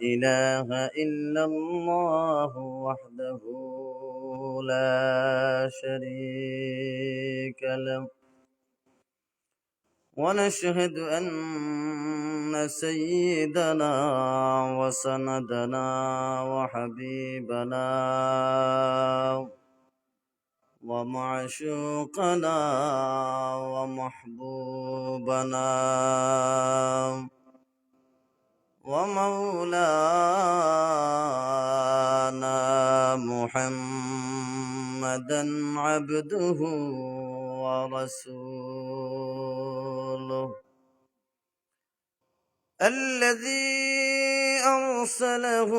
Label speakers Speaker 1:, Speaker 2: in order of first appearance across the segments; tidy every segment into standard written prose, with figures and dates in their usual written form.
Speaker 1: إله إلا الله وحده لا شريك له ونشهد أن سيدنا وسندنا وحبيبنا ومعشوقنا ومحبوبنا ومولانا محمدا عبده ورسوله الذي أرسله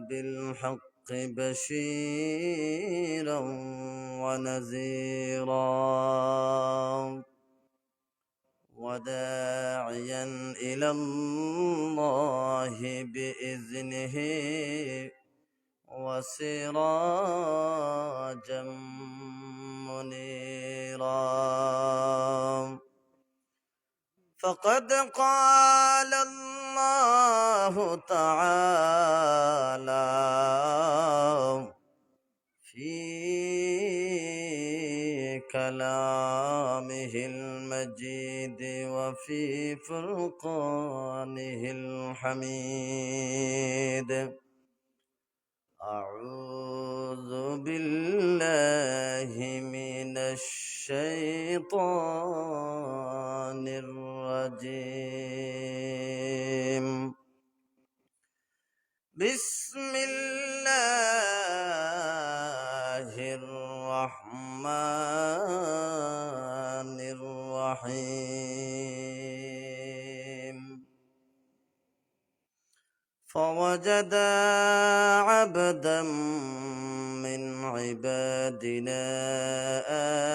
Speaker 1: بالحق بشيرا ونذيرا وداعيا إلى الله بإذنه وسراجا منيرا فقد قال الله تعالى في كلامه المجيد وفي فرقانه الحميد أعوذ بالله من الشيطان الرجيم بسم الله الرحمن الرحيم فوجد عبدا من عبادنا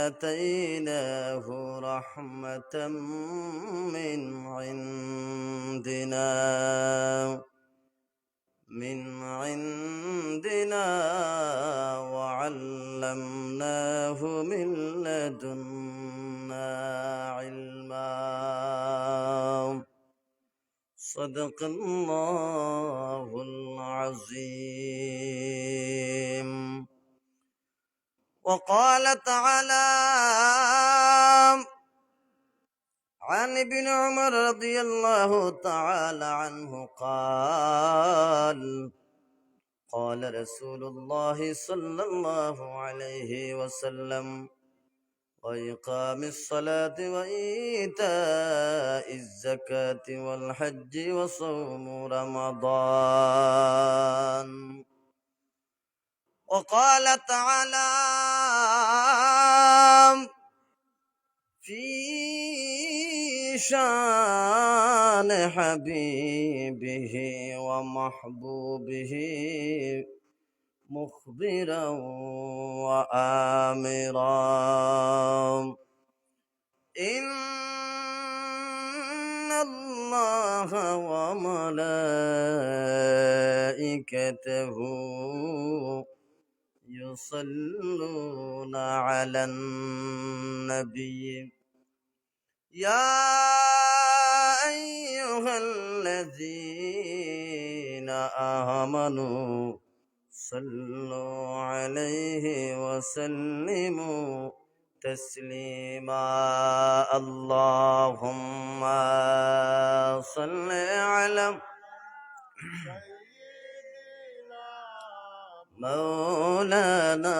Speaker 1: آتيناه رحمة من عندنا وعلمناه من لدنا علما صدق الله العظيم وقال تعالى عن ابن عمر رضي الله تعالى عنه قال قال رسول الله صلى الله عليه وسلم وإقام الصلاة وإيتاء الزكاة والحج وصوم رمضان وقال تعالى في شان حبيبه ومحبوبه مخبرا وآمرا إن الله وملائكته يصلون على النبي يا أيها الذين آمنوا صلوا عليه وسلموا تسليما اللهم صل على مولانا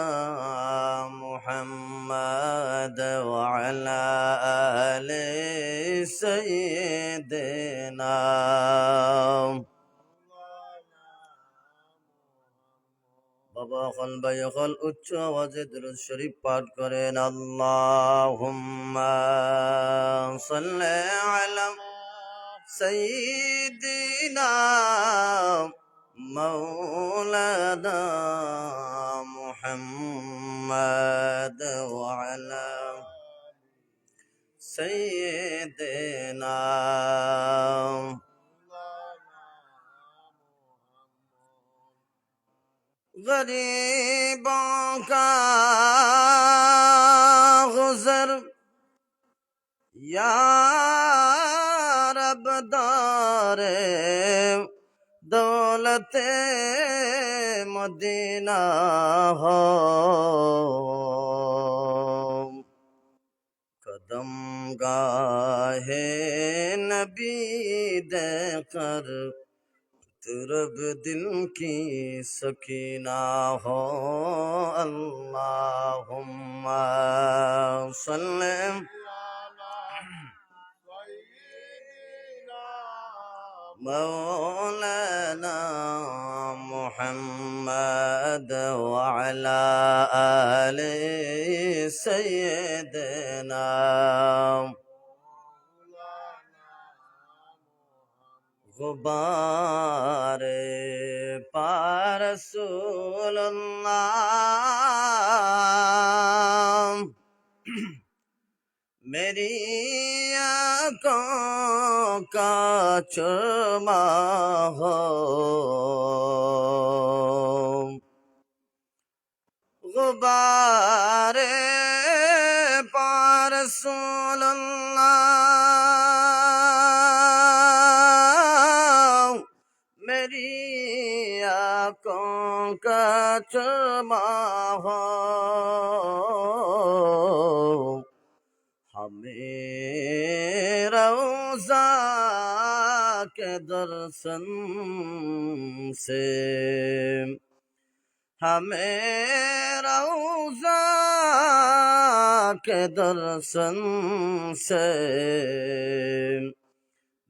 Speaker 1: محمد وعلى آل سيدنا বাবা হল ভাই হল উচ্চ আওয়াজে দুরূদ শরীফ পাঠ করেন আল্লাহুম্মা সাল্লি আলা সাইয়্যিদিনা مولانا محمد وعلى سيدنا غریبوں کا غزر یا तलबदारे दौलते मदीना हो कदम गाहे नबी देकर तरब दिल की सकीना हो अल्लाहुम्मा सल्ले मौलाना मुहम्मद वअला आले सय्यदना गुबार पार रसूलुल्लाह मेरी आँखों का चुरमा हो गुबार पार रसूलुल्लाह मेरी आँखों का चुरमा हो हमें रौज़ा के दर्शन से हमें रौज़ा के दर्शन से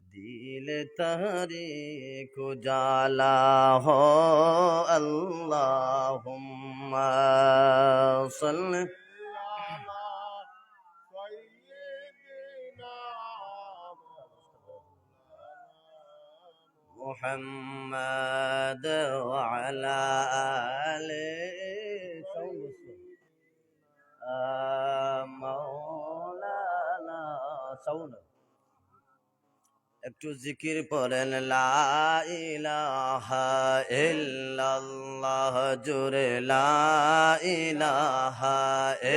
Speaker 1: दिल तहरीक उजाला हो अल्लाहुम्मा सल्ली मुहम्मद वअला आले मौलाना साउंड একটু জিকির পড়েন লা ইলাহা ইল্লাল্লাহ জোরে লা ইলাহা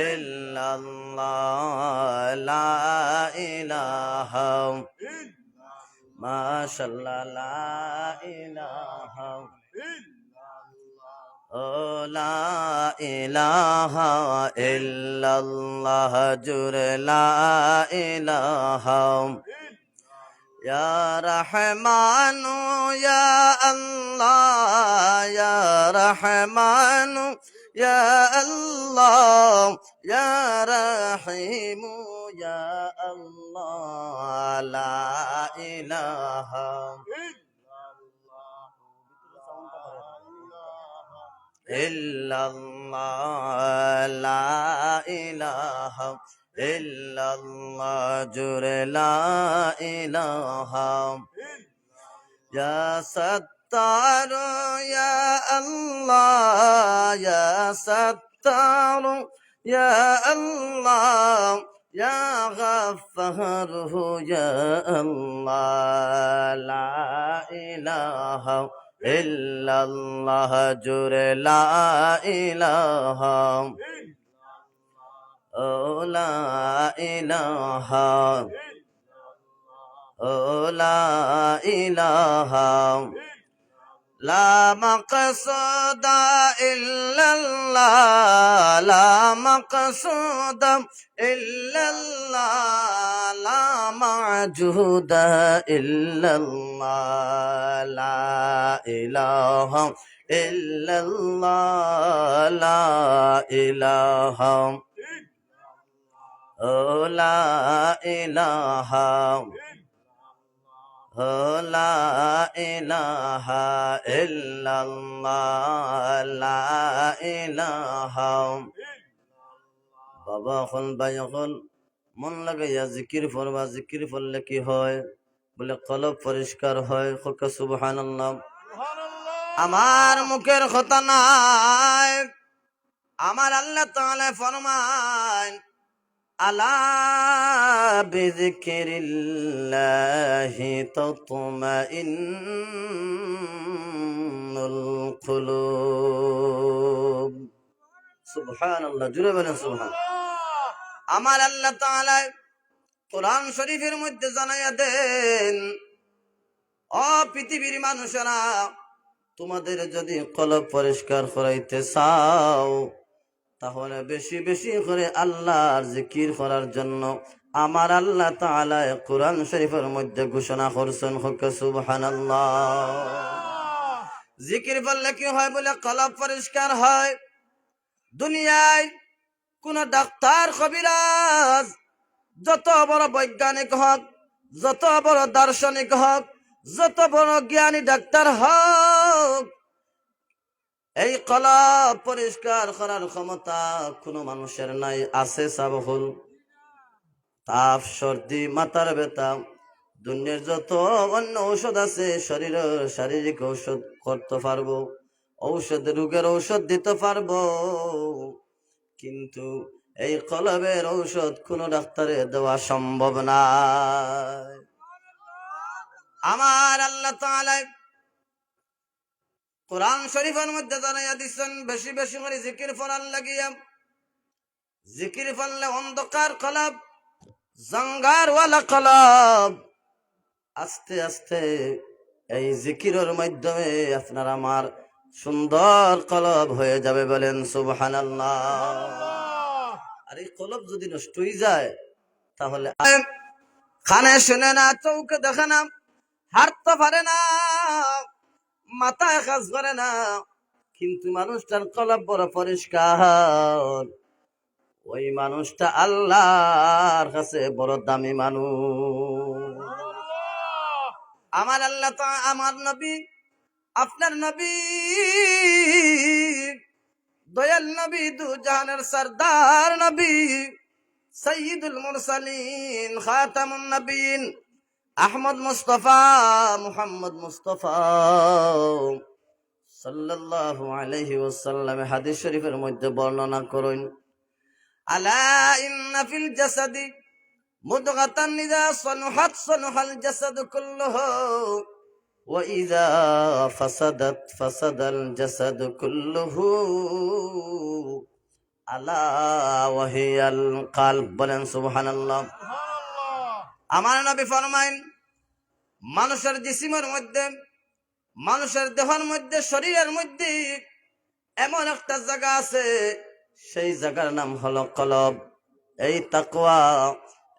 Speaker 1: ইল্লাল্লাহ লা ইলাহা মাশাআল্লাহ লা ইলাহা ও লা ইলাহা ইল্লাল্লাহ জোরে লা ইলাহা या रहमानु या अल्लाह या रहमानु या अल्लाह या रहीमु या अल्लाह ला इलाहा इल्लल्लाह ला इलाहा इल्लल्लाह जुरे ला इलाहा या सत्तारो या अल्लाह या सत्तारो या अल्लाह या गफ्फारो या अल्लाह ला इलाहा इल्लल्लाह जुरे ला इलाहा ओ ला इलाहा ओ ला इलाहा ला मक़सूदा इल्लल्लाह ला मक़सूदा इल्लल्लाह ला मअजूदा इल्लल्लाह ला इलाहा इल्लल्लाह ला इलाहा ओ ला इलाहा ओ ला इलाहा इल्लल्लाह ला इलाहा বাবা এখন ভাই এখন মন লাগাইয়া জিকির পড়বা জিকির পড়লে কি হয় বলে কলব পরিষ্কার হয় খোকা সুবহানাল্লাহ আমার মুখের কথা নাই আমার আল্লাহ তাআলা ফরমান আলা বিযিকিরিল্লাহি তাতমাইন্নুল কুলুব সুবহানাল্লাহ জুড়ে বলেন সুবহান আমার আল্লাহ তাআলা কোরআন শরীফের মধ্যে জানাইয়া দেন, ও পৃথিবীর মানুষেরা, তোমাদের যদি কলব পরিষ্কার করাইতে চাও তাহলে বেশি বেশি করে আল্লাহর জিকির করার জন্য আমার আল্লাহ তাআলা কোরআন শরীফের মধ্যে ঘোষণা করছেন, হক সুবহানাল্লাহ। জিকির বললে কি হয়? বলে কলব পরিষ্কার হয়। দুনিয়ায় কোন ডাক্তার কবিরাজ যত বড় বৈজ্ঞানিক হোক, যত বড় দার্শনিক হোক, যত বড় জ্ঞানী ডাক্তার হোক, এই কলব পরিষ্কার করার ক্ষমতা কোনো মানুষের নাই। আছে সাবহুল, তাপ, সর্দি, মাথার ব্যথা, দুনিয়ার যত অন্য ঔষধ আছে, শরীরের শারীরিক ঔষধ করতে পারবো, ঔষধ রোগের ঔষধ দিতে পারবো, কিন্তু এই কলবের ঔষধ কোন ডাক্তারে দেওয়া সম্ভব না। আমার আল্লাহ তাআলা কোরআন শরীফের মধ্যে জানাইয়া দিচ্ছেন, বেশি বেশি করে জিকির ফলার লাগিয়া। জিকির ফললে অন্ধকার কলব, জঙ্গারওয়ালা কলব আস্তে আস্তে এই জিকিরের মাধ্যমে আপনার আমার সুন্দর কলব হয়ে যাবে। বলেন সুবহানাল্লাহ। আর এই কলব যদি নষ্ট হয়ে যায় তাহলে কানে শুনে না, চোখে দেখে না, হাঁটতে পারে না, মাথায় কাজ করে না, কিন্তু মানুষটার কলব বড় পরিষ্কার, ওই মানুষটা আল্লাহর কাছে বড় দামি মানুষ। আমার আল্লাহ তো আমার নবী, আপনার নবী, দয়াল নবী, দু জাহানের সরদার নবী, সৈয়দুল মুরসালিন, খাতামুন নবীন, আহমদ মুস্তফা, মুহাম্মদ মুস্তফা সাল্লাল্লাহু আলাইহি ওয়াসাল্লাম হাদিস শরীফের মধ্যে বর্ণনা করেন, আলা ইন্না ফিল জাসাদি মুদগাতান ইযা সালুহাত সালুহাল জাসাদু কুল্লুহু ওয়া ইযা ফাসাদাত ফাসাদাল জাসাদু কুল্লুহু আলা ওয়া হিয়াল কলব। বলেন সুবহানাল্লাহ। আমার নবী ফরমায়েন, মানুষের জিসিমের মধ্যে, মানুষের দেহের মধ্যে, শরীরের মধ্যে এমন একটা জায়গা আছে, সেই জায়গার নাম হলো কলব। এই তাকওয়া,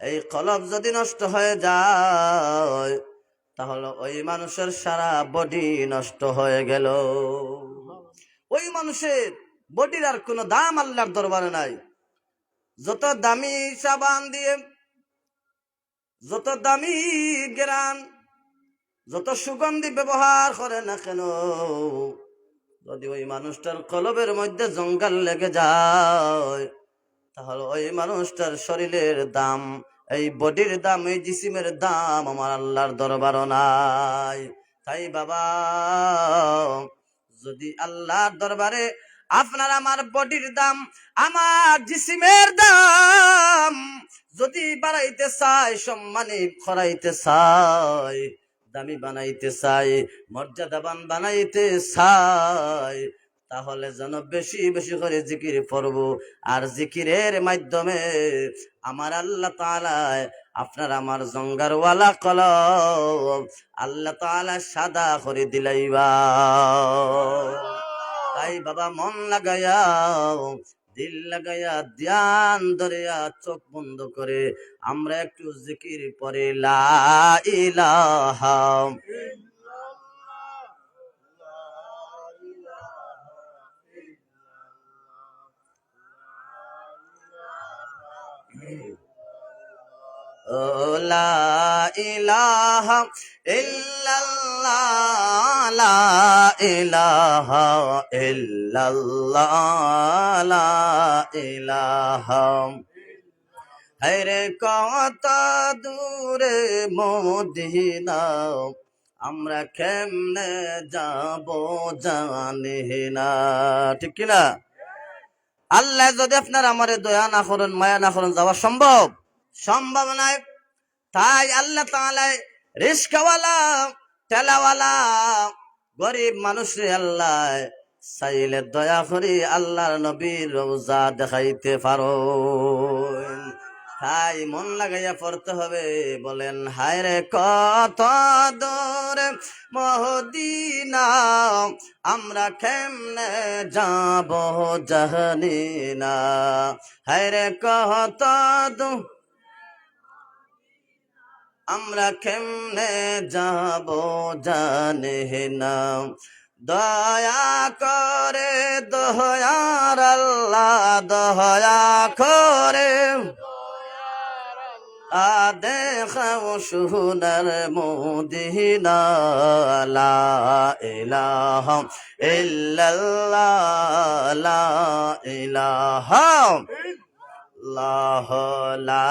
Speaker 1: এই কলব যদি নষ্ট হয়ে যায় তাহলে ওই মানুষের সারা বডি নষ্ট হয়ে গেল। ওই মানুষের বডির আর কোনো দাম আল্লাহর দরবারে নাই। যত দামি সাবান দিয়ে, যত দামি গ্রান, যত সুগন্ধি ব্যবহার করে না কেন, যদি ওই মানুষটার কলবের মধ্যে জঙ্গল লেগে যায় তাহলে ওই মানুষটার শরীরের দাম, এই বডির দাম, এই জিসিমের দাম আমার আল্লাহর দরবার নাই। তাই বাবা, যদি আল্লাহর দরবারে আপনার আমার বডির দাম, আমার জিসিমের দাম যদি বাড়াইতে চাই, সম্মানী করাইতে চাই, দামি বানাইতে চাই, মর্যাদাবান বানাইতে চাই, তাহলে যেন বেশি বেশি করে জিকির পড়ব। আর জিকিরের মাধ্যমে আমার আল্লাহ তাআলা আপনার আমার জঙ্গারওয়ালা কলব আল্লাহ তাআলা সাদা করে দিলাইবা। তাই বাবা, মন লাগায়া, দিল লাগায়া, ধ্যান ধরিয়া, চোখ বন্ধ করে আমরা একটু জিকির পড়ে লা ইলাহা লা ইলাহা ইল্লাল্লাহ, লা ইলাহা ইল্লাল্লাহ, লা ইলাহা। হায়রে কত দূরে মদিনা, আমরা কেমনে যাব জানি না। ঠিক কিনা? আল্লাহ যদি আপনার আমারে দয়া না করেন, মায়া না করেন, যাওয়া সম্ভব? সম্ভব নাই। তাই আল্লাহ তাআলা রিস্কাওয়ালা, ঠেলাওয়ালা, গরিব মানুষরে আল্লাহ চাইলে দয়া করে আল্লাহর নবীর রওজা দেখাইতে পারো। হাই মন লাগাইয়া পড়তে হবে। বলেন হায় রে কত দূরে মদিনা, আমরা কেমনে যাব জানি না। হায় রে কত দূর, আমরা কেমনে যাব জানি না। দয়া করে দয়ার আল্লাহ, দয়া করে দেখাও সোনার মদিনা। লা ইলাহা ইল্লাল্লাহ, লা ইলাহা লা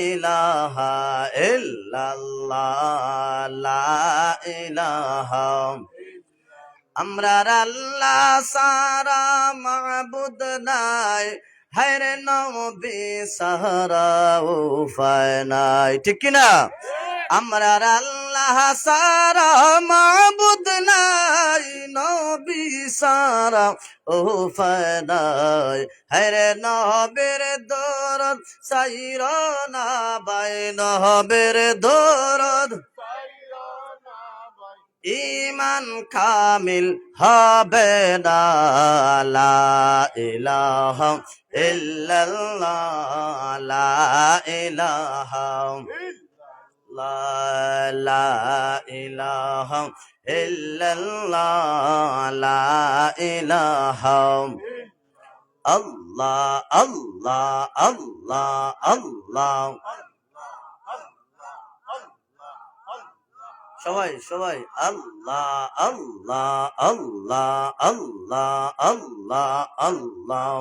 Speaker 1: ইলাহা ইল্লাল্লাহ, লা ইলাহা। আমরার আল্লাহ সারা মাবুদ নাই, হায়রে নবী সারা উপায় নাই। ঠিক কিনা? আমরার আল্লাহ সারা মাবুদ নাই, নবী সারা উপায় নাই। হায়রে নবের দরদ সাইর না বাই, নবের দরদ ইমান কামিল হবে না। লা ইলাহা ইল্লাল্লাহ, লা ইলাহা লা ইলাহা ইল্লাল্লাহ, লা ইলাহা। আল্লাহ আল্লাহ আল্লাহ আল্লাহ। সবাই সবাই আল্লাহ আল্লাহ আল্লাহ আল্লাহ আল্লাহ আল্লাহ।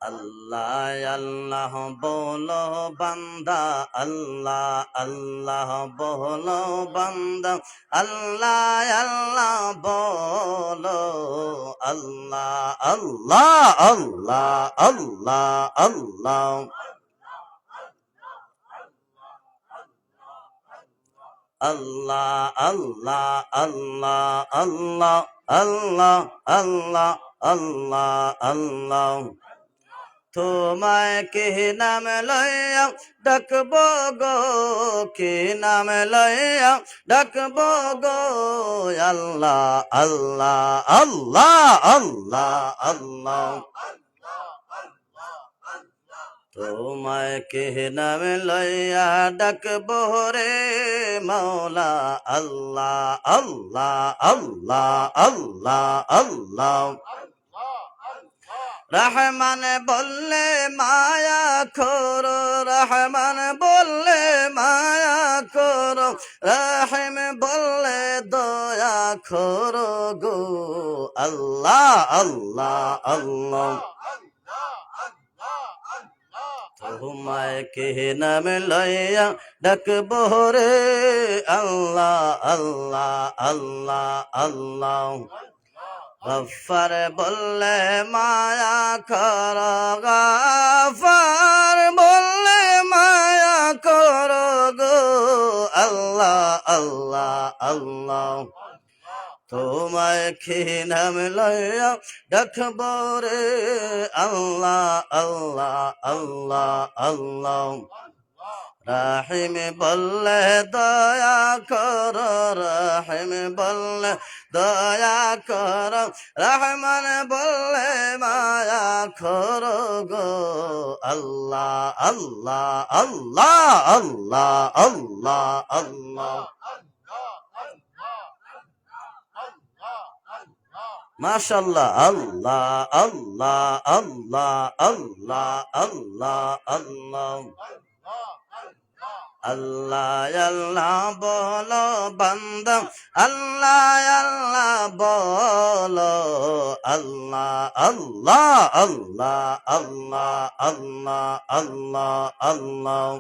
Speaker 1: আল্লাহ আল্লাহ বলো বান্দা, আল্লাহ আল্লাহ বলো বান্দা, আল্লাহ আল্লাহ বলো। আল্লাহ আল্লাহ আল্লাহ আল্লাহ আল্লাহ। আল্লাহ আল্লাহ আল্লাহ আল্লাহ আল্লাহ আল্লাহ আল্লাহ আল্লাহ। তোমায় কে নাম লইয়া ডাকবো গো, কে নাম লইয়া ডাকবো গো। আল্লাহ আল্লাহ আল্লাহ আল্লাহ আল্লাহ। তোমায় কে নাম লইয়া ডাকবো রে মৌলা। আল্লাহ আল্লাহ আল্লাহ আল্লাহ আল্লাহ। রহমান বললে মায়া করো, রহমান বললে মায়া করো, রহিম বললে দয়া করো গো। আল্লাহ আল্লাহ আল্লাহ। তোমায় কে নাম লইয়া ডাকবো রে আল্লাহ আল্লাহ আল্লাহ আল্লাহ। গফার বললে মায়া কর, গফার বললে মায়া কর গো। আল্লাহ আল্লাহ আল্লাহ। তোমায় কে নাম লইয়া ডাকবো রে আল্লাহ আল্লাহ আল্লাহ আল্লাহ। রাহিম বললে দয়া কর, রাহিম বললে দয়া কর, রহমান বললে মায়া কর গো। আল্লাহ আল্লাহ আল্লাহ আল্লাহ আল্লাহ আল্লাহ। মাশাআল্লাহ। আল্লাহ আল্লাহ আল্লাহ আল্লাহ আল্লাহ আল্লাহ। আল্লাহ আল্লাহ বলো বান্দা, আল্লাহ আল্লাহ বলো। আল্লাহ আল্লাহ আল্লাহ আল্লাহ আল্লাহ আল্লাহ আল্লাহ।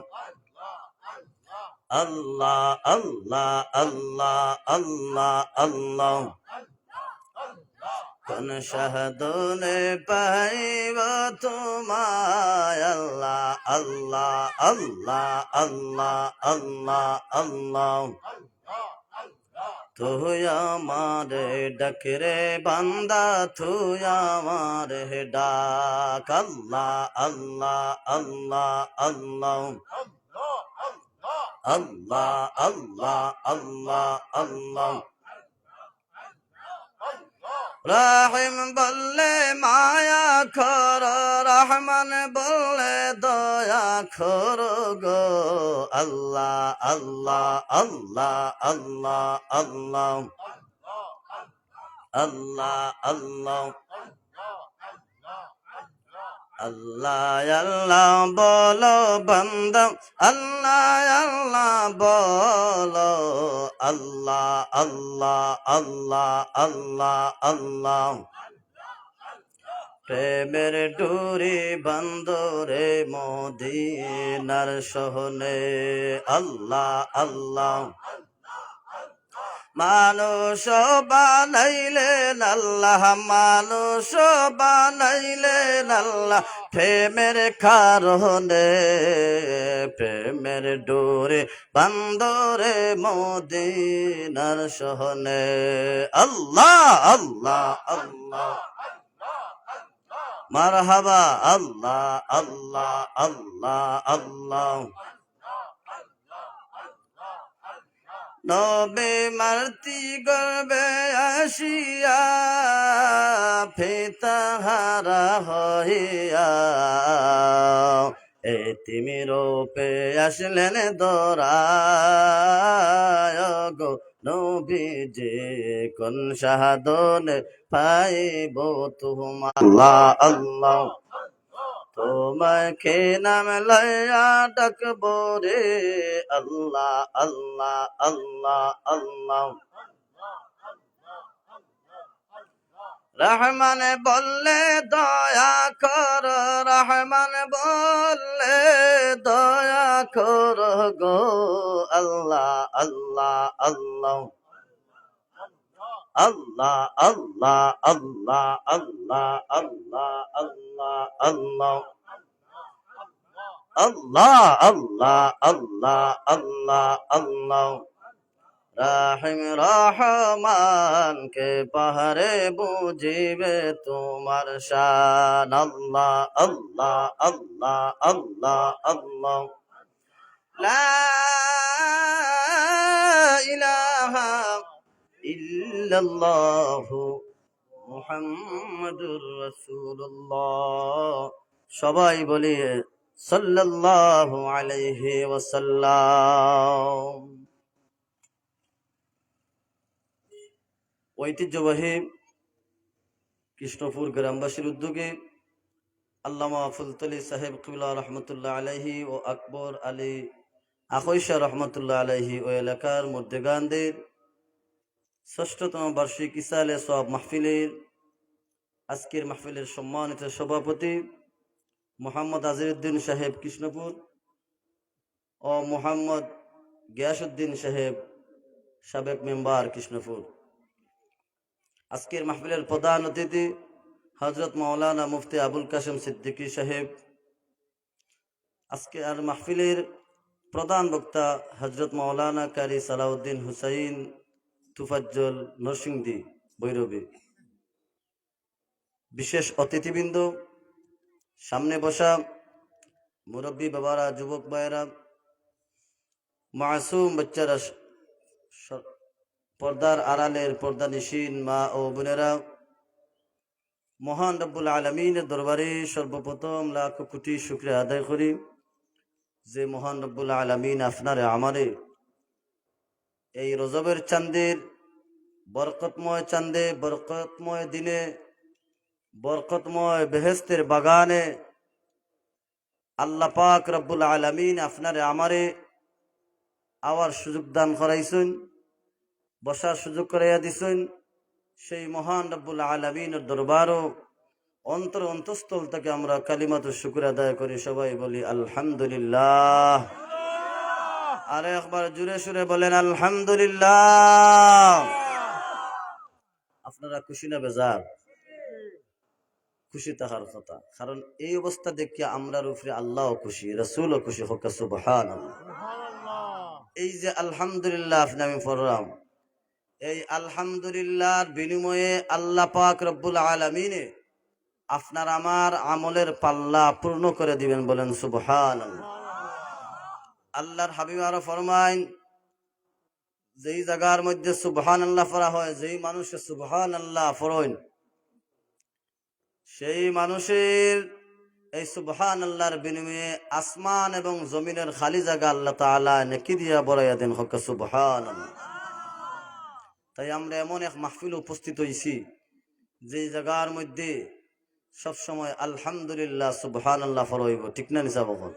Speaker 1: আল্লাহ আল্লাহ আল্লাহ আল্লাহ আল্লাহ। কোন শাহাদনে পাইব তোমায়। আল্লাহ আল্লাহ আল্লাহ আল্লাহ আল্লাহ আল্লাহ। তুই আমারে ডাকরে বান্দা তুই আমারে ডাক আল্লাহ আল্লাহ আল্লাহ আল্লাহ আল্লাহ আল্লাহ আল্লাহ আল্লাহ রাহিম বললে মায়া খর রহমান বললে দয়া খর গো আল্লাহ আল্লাহ আল্লাহ আল্লাহ আল্লাহ আল্লাহ আল্লাহ আল্লাহ আল্লাহ বলো বান্দা আল্লাহ আল্লাহ বলো আল্লাহ আল্লাহ আল্লাহ আল্লাহ আল্লাহ প্রেমের ডুরি বন্দরে মদিনার সহনে আল্লাহ আল্লাহ মানুষ বানাইলেন আল্লাহ মানুষ বানাইলেন আল্লাহ প্রেমের কারণে প্রেমের ডোরে বান্দরে মদিনার সহনে আল্লাহ আল্লাহ আল্লাহ মারহাবা আল্লাহ আল্লাহ আল্লাহ আল্লাহ নবে মারতি গর্বে আসিয়া ফেতাহারা হইয়া এতিমি রূপে আসলেন দরায় গো নবীজি কোন শাহাদনে পাইব তোমার আল্লাহ আল্লাহ তোমায় খে নাম লয়া ডাকবো রে আল্লাহ আল্লাহ আল্লাহ আল্লাহ রহমান বললে দয়া কর রহমান বললে দয়া কর গো আল্লাহ আল্লাহ আল্লাহ আল্লাহ আল্লাহ আল্লাহ আল্লাহ আল্লাহ আল্লাহ আল্লাহ আল্লাহ আল্লাহ আল্লাহ আল্লাহ আল্লাহ রাহিম রহমান কে পাহাড়ে বুঝিবে তোমার শান আল্লাহ আল্লাহ আল্লাহ আল্লাহ আল্লাহ লা ইলাহা ইল্লাল্লাহু মুহাম্মাদুর রাসূলুল্লাহ সবাই বলি সাল্লাল্লাহু আলাইহি ওয়াসাল্লাম। ঐতিহ্যবাহী কৃষ্ণপুর গ্রামবাসীর উদ্যোগে আল্লামা ফুলতলি সাহেব কিবলা রহমতুল্লাহ আলাইহি ও আকবর আলী আখৈশা রহমতুল্লাহ আলাইহি ও এলাকার মুর্দেগানদের ৬ষ্ঠতম বার্ষিক ইসালে সওয়াব মাহফিলের আজকের মাহফিলের সম্মানিত সভাপতি মোহাম্মদ আজিরউদ্দিন সাহেব কৃষ্ণপুর ও মোহাম্মদ গিয়াসউদ্দিন সাহেব সাবেক মেম্বার কৃষ্ণপুর। আজকের মাহফিলের প্রধান অতিথি হযরত মাওলানা মুফতি আবুল কাসেম সিদ্দিকী সাহেব। আজকে আর মাহফিলের প্রধান বক্তা হযরত মাওলানা কারি সালাউদ্দিন হুসাইন তুফাজ্জল নরসিংদী ভৈরবী। বিশেষ অতিথিবৃন্দ, সামনে বসা মুরব্বী বাবারা, যুবক ভাইয়েরা, মাসুম বাচ্চারা, পর্দার আড়ালের পর্দানিশীন মা ও বোনেরা, মহান রব্বুল আলামিনের দরবারে সর্বপ্রথম লাখ কোটি শুকরিয়া আদায় করি যে মহান রব্বুল আলামিন আপনারে আমারে এই রজবের চাঁদের বরকতময় চাঁদে, বরকতময় দিনে, বরকতময় বেহেশতের বাগানে আল্লাহ পাক রব্বুল আলামিন আপনারে আমারে আওয়ার সুযোগ দান করাইছেন, বসার সুযোগ করাইয়া দিছেন। সেই মহান রব্বুল আলামিনের দরবারও অন্তঃস্থল থেকে আমরা কালিমাতু শুকর আদায় করি। সবাই বলি আলহামদুলিল্লাহ। আরে একবার জুড়ে সুরে বলেন আলহামদুলিল্লাহ। আপনারা খুশি না বেজার? খুশি থাকার কথা, কারণ এই অবস্থা দেখিয়া আমরার উপরে আল্লাহ খুশি, রাসূলও খুশি। হোক সুবহানাল্লাহ। এই যে আলহামদুলিল্লাহ আপনি আমি পড়লাম, এই আলহামদুলিল্লাহর বিনিময়ে আল্লাহ পাক রব্বুল আলামিনে আপনার আমার আমলের পাল্লা পূর্ণ করে দিবেন, বলেন সুবহানাল্লাহ। আল্লাহর হাবিব আরো ফরমাইন, যেই জায়গার মধ্যে সুবহানাল্লাহ পড়া হয়, যেই মানুষের সুবহানাল্লাহ পড়েন, সেই মানুষের এই সুবহানাল্লাহর বিনিময়ে আসমান এবং জমিনের খালি জায়গা আল্লাহ তাআলা নেকি দিয়া বড়াইয়া দেন, হক সুবহানাল্লাহ। তাই আমরা এমন এক মাহফিল উপস্থিত হইছি যে জায়গার মধ্যে সব সময় আলহামদুলিল্লাহ সুবহানাল্লাহ পড়াইব, ঠিক না নিসা বকল?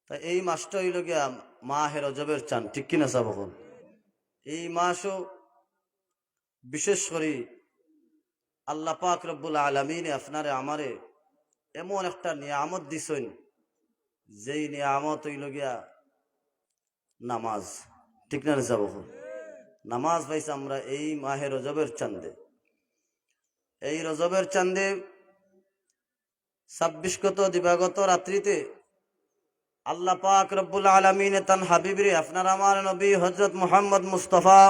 Speaker 1: তাই এই মাসটা হইল গিয়া মাহে রজবের চান, ঠিক কিনা সা বকল? এই মাসও বিশেষ করে আল্লাহ পাক রব্বুল আলামিন আপনারে আমারে এমন একটা নিয়ামত দিছেন, যেই নিয়ামত হইল গিয়া নামাজ, ঠিক না নিসা বকল? নামাজ পাইছে আমরা এই মাহে রজবের চান্দে। এই রজবের চান্দে 26 গত দিবাগত রাত্রিতে আল্লাহ পাক রব্বুল আলামিন তান হাবিবরে আপনার আমার নবী হযরত মুহাম্মদ মুস্তাফা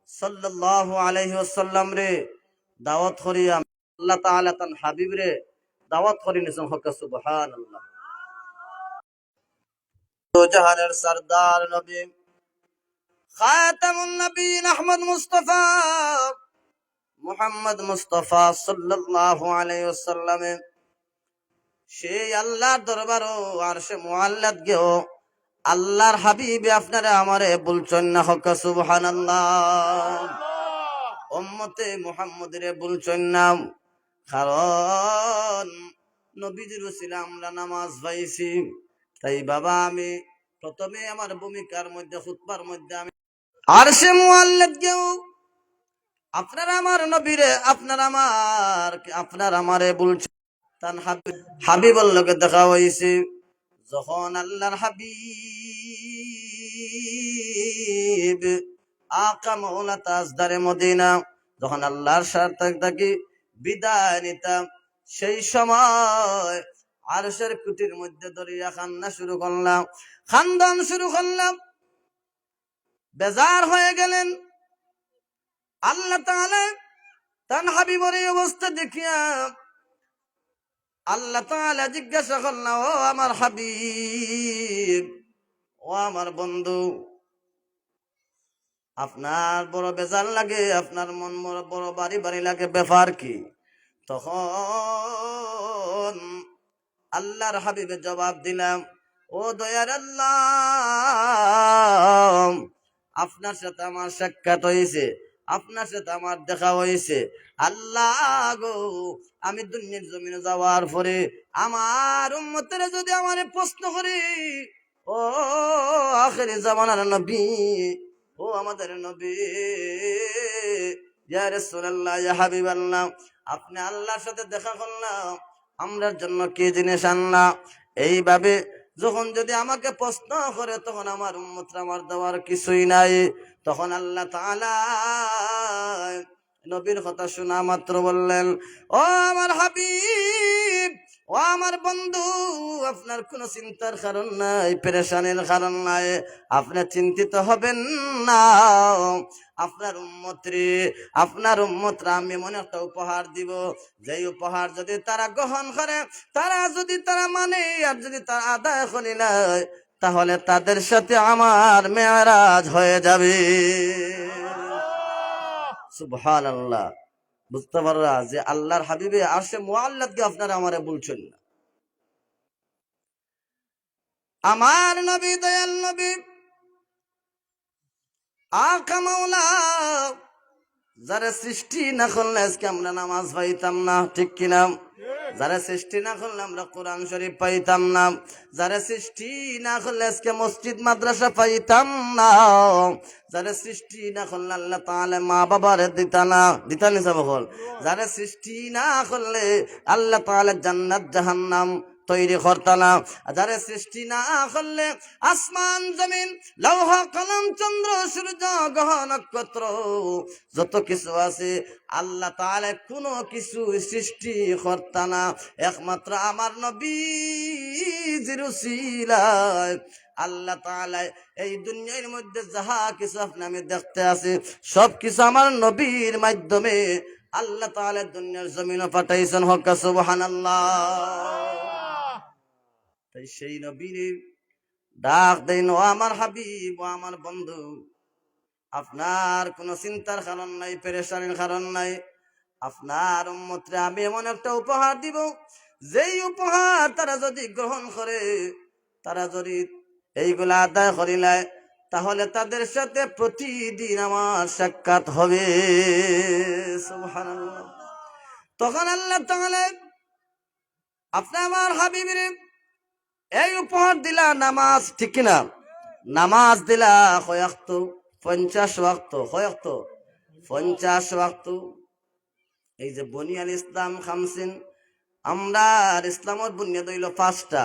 Speaker 1: সাল্লাল্লাহু আলাইহি ওয়াসাল্লাম রে দাওয়াত করিয়া আল্লাহ তাআলা তান হাবিবরে দাওয়াত করি নিছেন, হক সুবহানাল্লাহ। তো জাহানের সরদার নবী খাতামুন নবীন আহমদ মুস্তাফা মুহাম্মদ মুস্তাফা সাল্লাল্লাহু আলাইহি ওয়াসাল্লাম সেই আল্লাহর দরবার আরশে মুআল্লাত গেও আল্লাহর হাবিবে আপনারে আমারে বলছেন না, হক সুবহানাল্লাহ। উম্মতে মুহাম্মদরে বলছেন না, কারণ নবীজির উসিলা আমরা নামাজ পাইছি। তাই বাবা আমি প্রথমে আমার ভূমিকার মধ্যে খুতবার মধ্যে আমি আরশে মুআল্লাত গেও আপনার আমার নবীরে আপনার আমারে বলছেন, তান হাবিবুর লগে দেখা হইছে। যখন আল্লাহর হাবিব আকা মাওলা তাজদারে মদিনা যখন আল্লাহর সাথে থাকি বিদায় নিতাম, সেই সময় আরশের কুটির মধ্যে দরিয়া কান্না শুরু করলাম, খানদান শুরু করলাম। বেজার হয়ে গেলেন আল্লাহ তাআলা তান হাবিবের এই অবস্থা দেখিয়া আল্লাহ তাআলা জিজ্ঞাসা করলেন, ও আমার হাবিব, ও আমার বন্ধু, আপনার বড় বেজার লাগে, আপনার মন বড় বাড়ি বাড়ি লাগে, ব্যাপার কি? তখন আল্লাহর হাবিবে জবাব দিলাম, ও দয়ার আল্লাহ, আপনার সাথে আমার সাক্ষাৎ হয়েছে, আপনার সাথে আমার দেখা হয়েছে। আল্লাহ গো, আমি দুনিয়ার জমিনে যাওয়ার পরে আমার উম্মতেরা যদি আমারে প্রশ্ন করে, ও আখিরি জামানার নবী, ও আমাদের নবী, ইয়া রাসূলুল্লাহ, ইয়া হাবিবাল্লাহ, আপনি আল্লাহর সাথে দেখা করলাম, আমরার জন্য কি জিনিস আনলা? এইভাবে যখন যদি আমাকে প্রশ্ন করে, তখন আমার উম্মতরা আমার দেওয়ার কিছুই নাই। তখন আল্লাহ তাআলা নবীর কথা শোনা মাত্র বললেন, ও আমার হাবিব, ও আমার বন্ধু, আপনার কোনো চিন্তার কারণ নাই, পেরেশানির কারণ নাই, আপনি চিন্তিত হবেন না। আপনার উম্মতরা আমি মনে একটা উপহার দিব, যেই উপহার যদি তারা গ্রহণ করে, তারা মানে, আর যদি তারা আদায় করে নাই, তাহলে তাদের সাথে আমার মেরাজ হয়ে যাবে। সুবহানাল্লাহ। বুঝতে পারলা যে আল্লাহর হাবিবে আরশে মুআল্লাতকে আপনারা আমারে বলছেন না। আমার নবী, দয়াল নবী আকা মাওলা যারা সৃষ্টি না করলে আজকে আমরা নামাজ পাইতাম না, ঠিক কিনা? যারা সৃষ্টি না করলে আমরা কোরআন শরীফ পাইতাম না, যারা সৃষ্টি না করলে আজকে মসজিদ মাদ্রাসা পাইতাম না, যারা সৃষ্টি না করলে আল্লাহ তাআলা মা বাবারে দিতানি বল, যারা সৃষ্টি না করলে আল্লাহ তাআলা জান্নাত জাহান্নাম তৈরি করতানা, যারা সৃষ্টি না করলে আসমান জমিন লৌহ কলম চন্দ্র সূর্য গ্রহ নক্ষত্র যত কিছু আছে আল্লাহ তাআলা কোনো কিছু সৃষ্টি করতানা, একমাত্র আমার নবীর উসিলায় আল্লাহ তাআলা এই দুনিয়ার মধ্যে যাহা কিছু আপনি আমি দেখতে আছি সব কিছু আমার নবীর মাধ্যমে আল্লাহ তাআলা দুনিয়ার জমিনে পাঠাইছেন। হক সুবহানাল্লাহ। তাই সেই নবীর ডাক দেন, ও আমার হাবিব, ও আমার বন্ধু, আপনার কোনো চিন্তার কারণ নাই, পেরেশানির কারণ নাই। আপনার উম্মতরে আমি এমন একটা উপহার দিব, যেই উপহার তারা যদি গ্রহণ করে, তারা যদি এইগুলা আদায় করিলায়, তাহলে তাদের সাথে প্রতিদিন আমার সাক্ষাৎ হবে। সুবহানাল্লাহ। তখন আল্লাহ তাআলা আপনি আমার হাবিবের এই উপহার দিলা, নামাজ, ঠিক না? নামাজ দিলা কয়েকত, 50 ওয়াক্ত, কয়েকত 50 ওয়াক্ত। এই যে বুনিয়াল ইসলাম খামসিন, আমরা ইসলামের বুনিয়াদ হইল 5টা।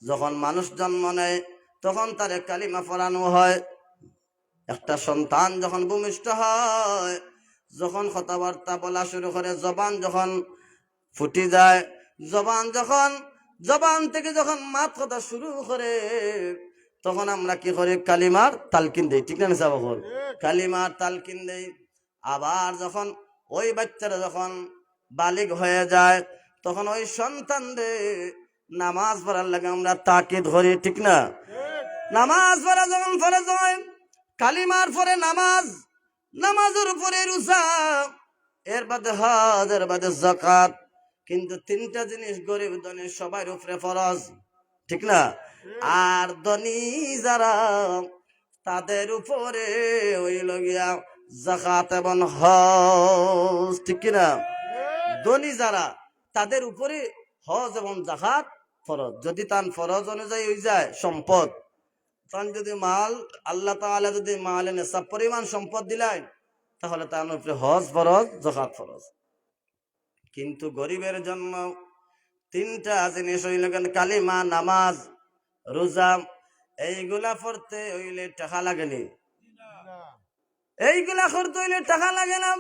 Speaker 1: যখন মানুষ জন্ম নেয় তখন তারে কালিমা পড়ানো হয়। একটা সন্তান যখন ভূমিষ্ঠ হয়, যখন কথাবার্তা বলা শুরু করে, জবান যখন ফুটি যায়, জবান থেকে যখন মাত কথা শুরু করে, তখন আমরা কি করি? কালিমার তালকিন দেই, ঠিক না সাহেব? কালিমার তালকিন দেই। আবার যখন ওই বাচ্চারা যখন বালিগ হয়ে যায়, তখন ওই সন্তানদের নামাজ পড়ার লাগে আমরা তাকিদ ধরি, ঠিক না? নামাজ পড়া যখন ফরজ হয়, কালিমার পরে নামাজ, নামাজের উপরে রোজা, এর বাদে হজ, এর বাদে যাকাত। কিন্তু 3টা জিনিস গরিব ধনী সবার উপরে ফরজ, ঠিক না? আর ধনী যারা, তাদের উপরে হইল গিয়া যাকাত এবং হজ, ঠিক না? ধনী যারা, তাদের উপরে হজ এবং যাকাত ফরজ। যদি তার ফরজ অনুযায়ী হয়ে যায় সম্পদ, তখন যদি মাল, আল্লাহ তাআলা যদি মালে নেশাব পরিমাণ সম্পদ দিলেন, তাহলে তার উপরে হজ ফরজ, যাকাত ফরজ। কিন্তু গরিবের জন্য 3টা জিনিস হইল কালিমা, নামাজ, রোজা। এইগুলা পড়তে হইলে টাকা লাগেনি, এইগুলা করতে হইলে টাকা লাগে না।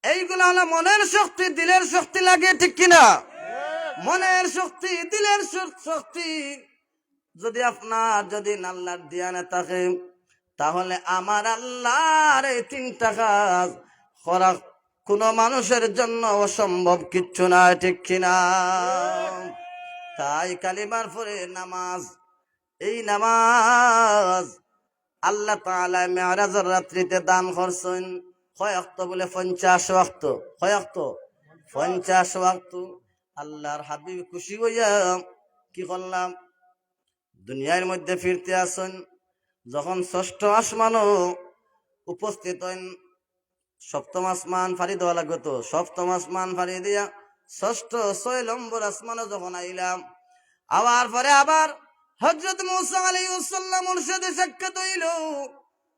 Speaker 1: এইগুলা হলো মনের শক্তি, দিলের শক্তি লাগে, ঠিক কিনা? মনের শক্তি, দিলের শক্তি যদি আপনার যদি আল্লাহর দিয়ানে থাকে, তাহলে আমার আল্লাহর এই 3টা কাজ করা কোনো মানুষের জন্য অসম্ভব কিচ্ছু না, ঠিক কিনা? তাই কালিমার পরে নামাজ, এই নামাজ আল্লাহ তাআলা মেরাজের রাত্রিতে দান করছেন। কয় ওয়াক্ত? বলে 50 ওয়াক্ত। কয় ওয়াক্ত? 50 ওয়াক্ত। আল্লাহর হাবিব খুশি হইয়া কি করলাম? দুনিয়ার মধ্যে ফিরতে আসেন। যখন 6ষ্ঠ আসমানও উপস্থিত হইন, 7ম আসমান ফাড়ি দেওয়া লাগবে, তো 7ম আসমান ফাড়ি দিয়া 6ষ্ঠ 6 নম্বর আসমানও যখন আইলাম, আবার পরে আবার হযরত মূসা আলাইহিস সালামের সাথে সাক্ষাৎ হইল।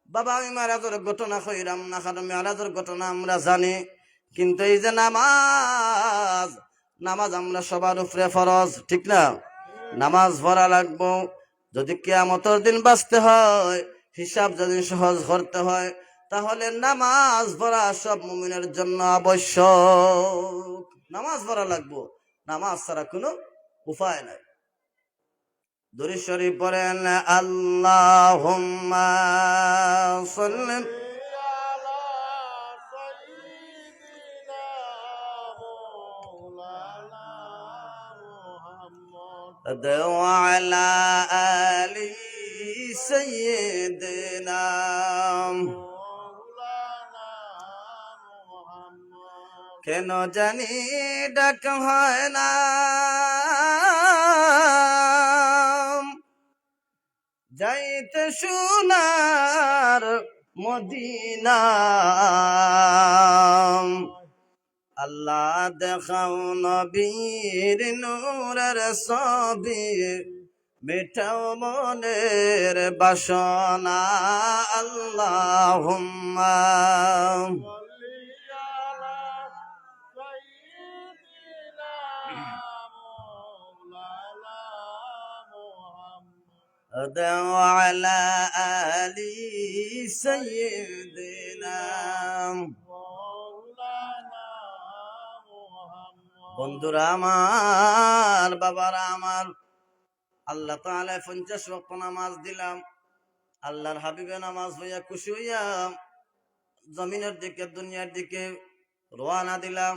Speaker 1: বাবা, আমি মেরাজের ঘটনা কইরাম না, কারণ মেরাজের ঘটনা আমরা জানি, কিন্তু এই যে নামাজ, নামাজ আমরা সবার উপরে ফরজ, ঠিক না? নামাজ পড়া লাগবো। যদি কিয়ামতের দিন বাঁচতে হয়, হিসাব যদি সহজ করতে হয়, তাহলে নামাজ পড়া সব মুমিনের জন্য আবশ্যক। নামাজ পড়া লাগবো, নামাজ ছাড়া কোনো উপায় নাই। দুরূদ শরীফ পড়েন, আল্লাহুম্মা সাল্লি আলা সাইয়্যিদিনা মাওলানা মুহাম্মদ ওয়া আলা আলি সাইয়্যিদিনা মাওলানা মুহাম্মদ। কেন জানি ডাক হয় না, যাইতে সোনার মদিনা। আল্লাহ দেখাও নবীর নূরের ছবি, মিটাও মনের বাসনা। আল্লাহুম্মা وعلى آل سيدنا বন্ধুরা আমার, বাবারা আমার, আল্লাহ তাআলা 50 ওয়াক্ত নামাজ দিলাম। আল্লাহর হাবিবে নামাজ হইয়া খুশি হইয়া জমিনের দিকে দুনিয়ার দিকে রওনা দিলাম।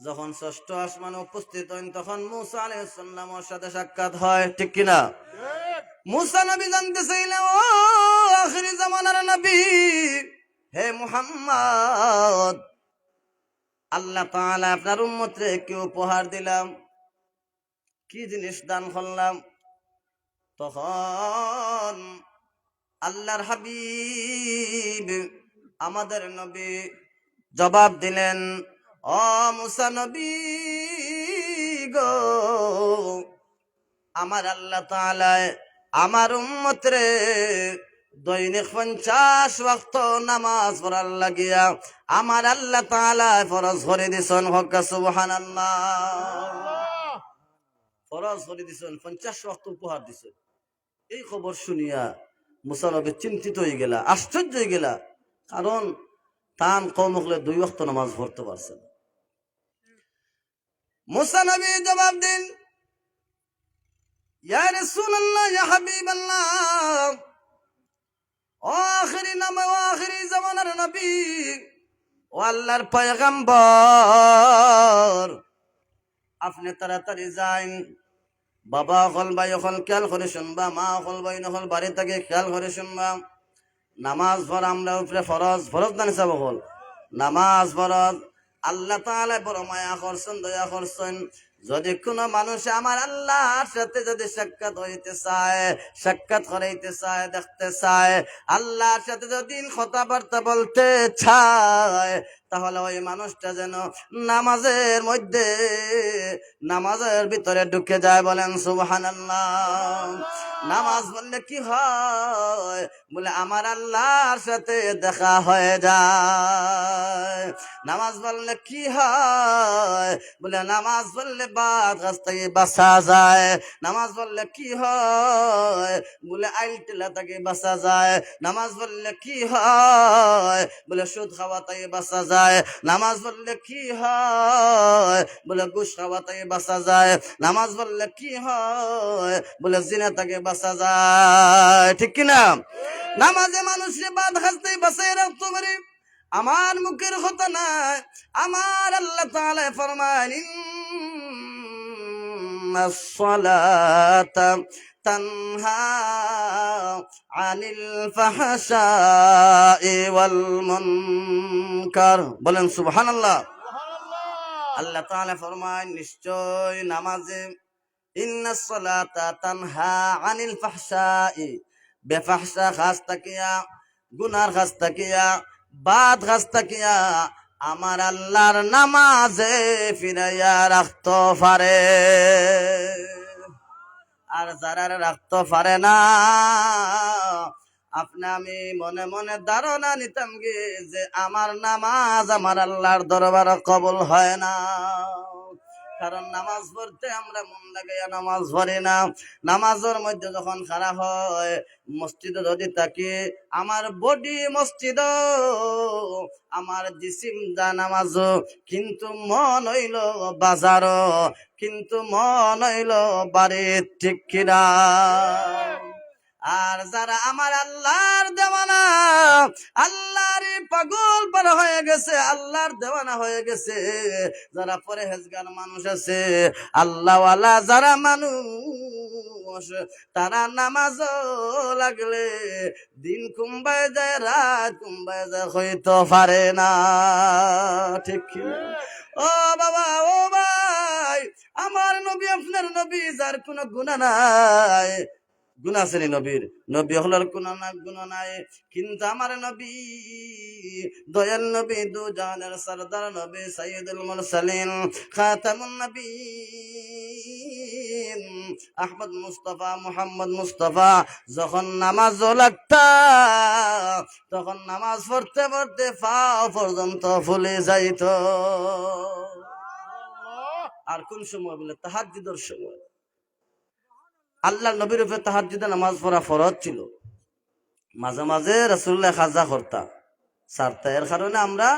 Speaker 1: যখন ষষ্ঠ আসমানে উপস্থিত হন তখন মূসা আলাইহিস সালামের সাথে সাক্ষাৎ হয়, ঠিক কিনা? মূসা নবী জানতে চাইলেন, ও আখিরি জামানার নবী, হে মুহাম্মদ, আল্লাহ তাআলা আপনার উম্মতরে কি উপহার দিলাম, কি জিনিস দান করলাম? তখন আল্লাহর হাবিব আমাদের নবী জবাব দিলেন, ও মুসা নবী গো, আমার আল্লাহ তাআলা আমার উম্মতরে দৈনিক 50 ওয়াক্ত নামাজ পড়ার লাগিয়া আমার আল্লাহ তাআলা ফরজ করে দিছেন। হক সুবহানাল্লাহ। ফরজ করে দিছেন, 50 ওয়াক্ত উপহার দিছেন। এই খবর শুনিয়া মুসা নবী চিন্তিত হয়ে গেলা, আশ্চর্য হয়ে গেলা, কারণ তান কওম হলে 2 ওয়াক্ত নামাজ পড়তে পারছে না। মুসা নবী জবাব দিন, ইয়া রাসূলুল্লাহ, ইয়া হাবিবাল্লাহ, ও আখিরি জামানার নবী, ও আল্লাহর পয়গম্বর, আপনি তাড়াতাড়ি যান। বাবা হল, ভাই হল, খেয়াল করে শুনবা, মা হল, ভাই নহল, বাড়ি থেকে খেয়াল করে শুনবা। নামাজ পড়া আমরা উপরে ফরজ, ফরজ না নিসাব হল, নামাজ ফরজ। আল্লাহ তাআলা বড় মায়া করছেন, দয়া করছেন। যদি কোনো মানুষ আমার আল্লাহর সাথে যদি সাক্ষাৎ হইতে চায়, সাক্ষাৎ করাইতে চায়, দেখতে চায়, আল্লাহর সাথে যদি কথাবার্তা বলতে চায়, তাহলে ওই মানুষটা যেন নামাজের মধ্যে, নামাজের ভিতরে ঢুকে যায়। বলেন সুবহানাল্লাহ। নামাজ পড়লে কি হয়? বলে আমার আল্লাহর সাথে দেখা হয়ে যায়। নামাজ পড়লে কি হয়? বলে নামাজ পড়লে বাদ গাছ থেকে বাঁচা যায়। নামাজ পড়লে কি হয়? বলে আইলটেলা থেকে বাঁচা যায়। নামাজ পড়লে কি হয়? বলে সুদ খাওয়া থেকে বাঁচা যায়। নামাজ পড়লে কি হয়? বলে ঘুষ খাওয়া থেকে বাঁচা যায়। নামাজ পড়লে কি হয়? বলে জিনা থেকে বাঁচা যায়, ঠিক কিনা? নামাজে মানুষের বাদ গাছ থেকে বাঁচাই রাখতে পারে। আমার মুখের কথা নাই, আমার আল্লাহ তাআলা ফরমান, ইন্নাস সালাতা তানহা আনিল ফাহশাই ওয়াল মুনকার। বলেন সুবহানাল্লাহ। আল্লাহ তাআলা ফরমান, নিশ্চয় নামাজে, ইন্নাস সালাতা তানহা আনিল ফাহশাই, বেফাহশা কাজ তাকিয়া, গুনার কাজ তাকিয়া, বাদ গাছ তাকিয়া আমার আল্লাহর নামাজে ফিরাইয়া রাখতে পারে। আর যারা রাখতে পারে না, আপনি আমি মনে মনে ধারণা নিতাম গে যে আমার নামাজ আমার আল্লাহর দরবারে কবুল হয় না। কারণ নামাজ পড়তে আমরা মন লাগাইয়া নামাজ পড়ি না। নামাজের মধ্যে যখন খারাপ হয়, মসজিদে যদি থাকি, আমার বডি মসজিদ, আমার জিসিম যা নামাজ, কিন্তু মন হইল বাজার, কিন্তু মন হইল বাড়ি, ঠিক কিনা? আর যারা আমার আল্লাহর দেওয়ানা, আল্লাহর পাগল পার হয়ে গেছে, আল্লাহর দেওয়ানা হয়ে গেছে, যারা পরহেজগার মানুষ আছে, আল্লাহওয়ালা যারা মানুষ, তারা নামাজ লাগলে দিন কুম্বায় যায়, রাত কুম্বায় যায়, হইতে পারে না, ঠিক কিনা? ও বাবা, ও ভাই, আমার নবী আপনার নবী, যার কোনো গুনাহ নাই। গুনাহ আছে নবীর, নবী হলার গুনাহ না, গুনাহ নাই, কিন্তু আমার নবী, দয়াল নবী, দু জাহানের সরদার নবী, সাইয়্যিদুল মুরসালিন, খাতামুন নবীন, আহমদ মুস্তাফা, মুহাম্মদ মুস্তাফা, যখন নামাজ লাগতা, তখন নামাজ পড়তে পড়তে পা পর্যন্ত ফুলে যাইত। আর কোন সময়? বলে তাহাজ্জুদের সময়। আল্লাহ নবীর উপরে তাহাজ্জুদে নামাজ পড়া ফরজ ছিল। মাঝে মাঝে রাসূলুল্লাহ খাজা করতা সারতা, এর কারণে আমরা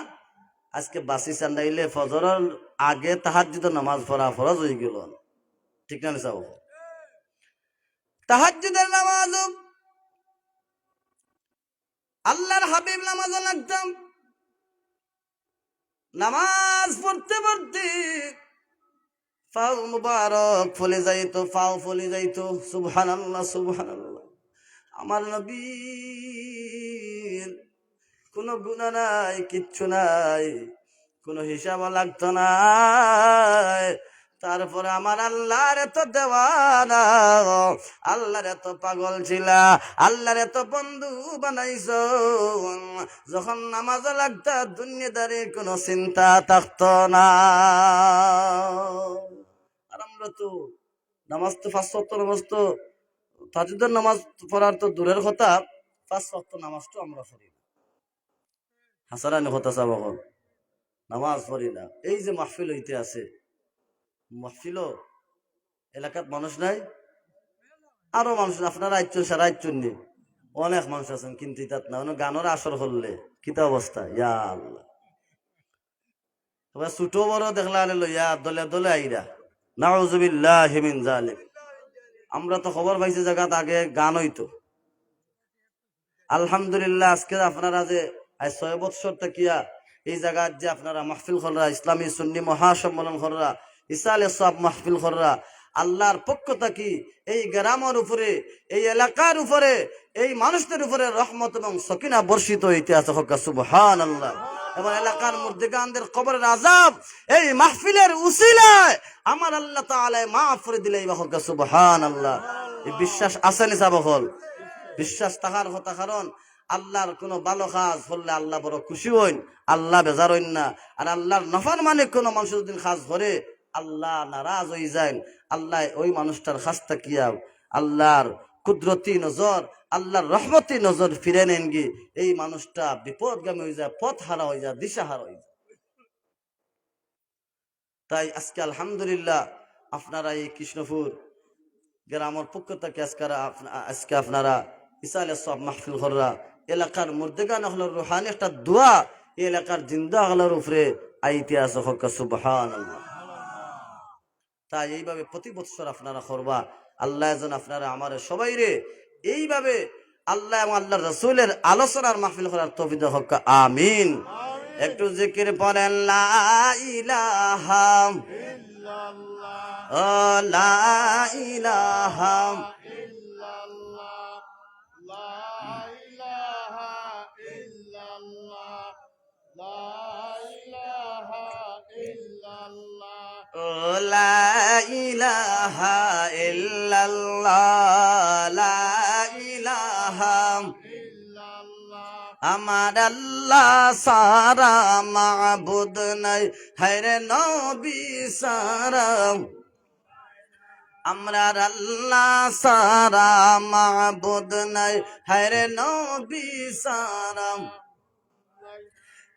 Speaker 1: আজকে বাসি চান্দাইলে ফজরের আগে তাহাজ্জুদে নামাজ পড়া ফরজ হয়ে গেল, ঠিক না? তাহাজ্জুদের নামাজ, আল্লাহর হাবিব নামাজও লাগতাম। নামাজ পড়তে পড়তে পাও মুবারক ফলে যাইতো, পাও ফলে যাইতো। সুবহানাল্লাহ সুবহানাল্লাহ। আমার নবীর কোনো গুনাহ নাই, কিচ্ছু নাই, কোনো হিসাব লাগতো না। তারপরে আমার আল্লাহর এত দেওয়ানা, আল্লাহর এত পাগল ছিলা, আল্লাহর এত বন্ধু বানাইছো, যখন নামাজ লাগতা দুনিয়াদারি কোনো চিন্তা থাকতো না। আর আমরা তো নামাজ তো 5 ওয়াক্ত নামাজ তো, তাহাজ্জুদের নামাজ পড়ার তো দূরের কথা, 5 ওয়াক্ত নামাজ তো আমরা পড়ি না। হাসারানি কথা চাব, নামাজ পড়ি না। এই যে মাহফিল হইতে আছে, মাহফিল এলাকাত মানুষ নাই, আরো মানুষ আপনারা আইচ্ছেন, সারা আইচ্ছেন নি, অনেক মানুষ আছেন, কিন্তু ইতাত না গানের আসর হলে কিতা অবস্থা। ইয়া আল্লাহ, তবে ছোট বড় দেখলা আনিল ইয়া দলে দলে আইরা, নাউযুবিল্লাহি মিন যালিক। আমরা তো খবর পাইছি জায়গাত আগে গান হইতো। আলহামদুলিল্লাহ আজকে আপনারা যে 6 বছর থাকিয়া এই জায়গার যে আপনারা মাহফিল খররা, ইসলামী সুন্নি মহাসম্মেলন খররা, ইসালে সব মাহফিল খররা, আল্লাহর পক্ষ থাকি এই গ্রামের উপরে, এই এলাকার উপরে, এই মানুষদের উপরে রহমত এবং সকিনা বর্ষিত হইতে আছে। সুবহানাল্লাহ। এবং এলাকার মুর্দিগানদের কবরের আযাব এই মাহফিলের উসিলায় আমার আল্লাহ তাআলা মাফ করে দিলেই বাহক। সুবহানাল্লাহ। এই বিশ্বাস আছে নি সাবহল? বিশ্বাস থাকার কথা, কারণ আল্লাহর কোনো ভালো কাজ করলে আল্লাহ বড় খুশি হইন, আল্লাহ বেজার হইন না। আর আল্লাহর নফরমানি কোনো মানুষ যদি কাজ করে আল্লাহ নারাজ হয়ে যায়। আল্লাহ ওই মানুষটার খাস্তা কিয়া আল্লাহর কুদরতি নজর, আল্লাহর রহমতি নজর ফিরে নেন গি, এই মানুষটা বিপদগামী হয়ে যায়, পথ হারা হয়ে যায়, দিশাহারা হয়ে যায়। তাই আজকে আলহামদুলিল্লাহ আপনারা এই কৃষ্ণপুর গ্রামের পক্ষ থেকে আজকে আপনারা ইসালে সব মাহফিল খররা, এলাকার মুর্দিগান হলের রুহানি একটা দোয়া এই এলাকার জিন্দা হলের উপরে আইতে আছে। সুবহানাল্লাহ। তাই এইভাবে প্রতি বছর আপনারা করবা। আল্লাহ যেন আপনারা আমার সবাই রে এইভাবে আল্লাহ এবং আল্লাহর রাসূলের আলোচনার মাহফিল করার তৌফিক দাও। আমিন। একটু জিকির পড়েন, লা ইলাহা ইল্লাল্লাহ, ও লা ইলাহা ইল্লাল্লাহ, লা ইলাহা ইল্লাল্লাহ, লা ইলাহা ইল্লাল্লাহ, ও লা ইলাহা ইল্লাল্লাহ, লা ইলাহা ইল্লাল্লাহ। আমার আল্লাহ সারা মাবুদ নাই, হায়রে নবী সারা। আমরার আল্লাহ সারা মাবুদ নাই, হায়রে নবী সারা।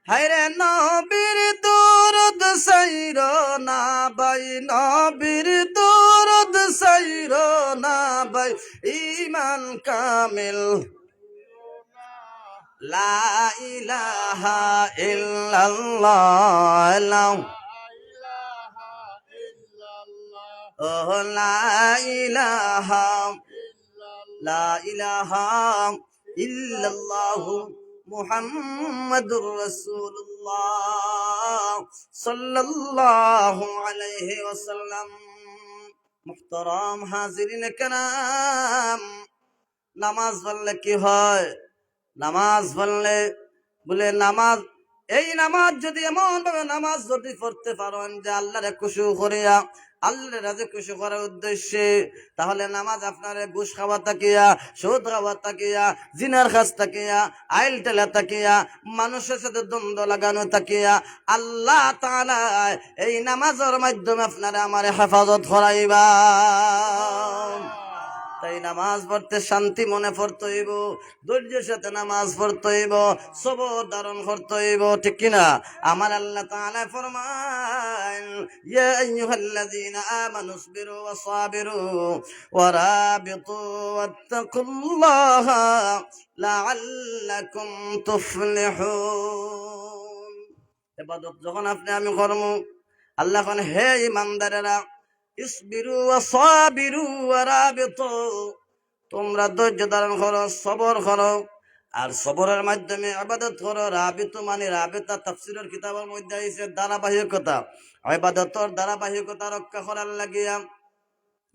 Speaker 1: হায়রে নবীর দরুদ সাইরো না ভাই, নবীর দরুদ সাইরো না ভাই, ঈমান কামিল। লা ইলাহা ইল্লাল্লাহ, ও লা ইলাহা, লা ইলাহা ইল্লাল্লাহ মুহাম্মাদুর রাসূলুল্লাহ সাল্লাল্লাহু আলাইহি ওয়াসাল্লাম। মুহতারাম হাজিরিন কেরাম, নামাজ পড়লে কি হয়? নামাজ পড়লে বলে নামাজ, এই নামাজ যদি এমন ভাবে নামাজ যদি পড়তে পারেন যে আল্লাহরে খুশি করিয়া, আল্লাহরে রাজি খুশি করার উদ্দেশ্যে, তাহলে নামাজ আপনার ঘুষ খাওয়া তাকিয়া, সুদ খাওয়া তাকিয়া, জিনার কাজ তাকিয়া, আইল টেলা তাকিয়া, মানুষের সাথে দ্বন্দ্ব লাগানো তাকিয়া, আল্লাহ তাআলা এই নামাজের মাধ্যমে আপনারা আমার হেফাজত করাইবা। তাই নামাজ পড়তে শান্তি মনে পড়তে হইব, ধৈর্যের সাথে নামাজ পড়তে হইব, সবর ধারণ করতে হইব, ঠিক কিনা? আমার আল্লাহ তাআলা ফরমান, ইয়া আইয়ুহাল্লাযীনা আমানু ইসবিরু ওয়া সাবিরু ওয়া রাবিতু ওয়াত্তাকুল্লাহা লাআল্লাকুম তুফলিহুন। ইবাদত যখন আপনি আমি করব, আল্লাহ কোন হে ঈমানদারেরা, ইসবিরু ওয়া সাবিরু ওয়া রাবিতু, তোমরা ধৈর্য ধারণ করো, সবর করো, আর সবরের মাধ্যমে ইবাদত করো। রাবিত মানে রাবিতা তাফসীরের কিতাবের মধ্যে আছে ধারাবাহিকতা, ইবাদতের ধারাবাহিকতা রক্ষা করার লাগিয়া।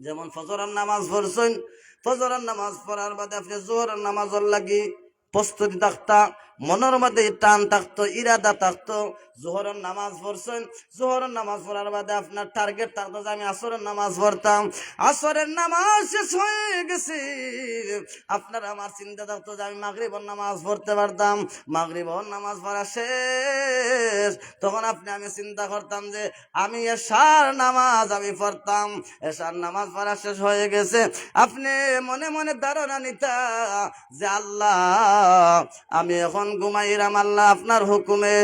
Speaker 1: যেমন ফজরের নামাজ পড়ছেন, ফজরের নামাজ পড়ার বাদে আপনি জোহরের নামাজের লাগি প্রস্তুতি থাকতা, মনের মধ্যে টান থাকতো, ইরাদা থাকতো। জোহরের নামাজ পড়ছেন, জোহরের নামাজ পড়ার বাদে আপনার টার্গেট থাকতো যে আমি আসরের নামাজ পড়তাম। আসরের নামাজ শেষ হয়ে গেছে, আপনার আমার চিন্তা থাকতো যে আমি মাগরিবের নামাজ পড়তে পারতাম। মাগরিবের নামাজ পড়া শেষ, তখন আমি চিন্তা করতাম যে আমি এশার নামাজ আমি পড়তাম। এশার নামাজ পড়া শেষ হয়ে গেছে, আপনি মনে মনে ধারণা নিতা যে আল্লাহ আমি এখন ঘুমাইরাম, আল্লাহ আপনার হুকুমে,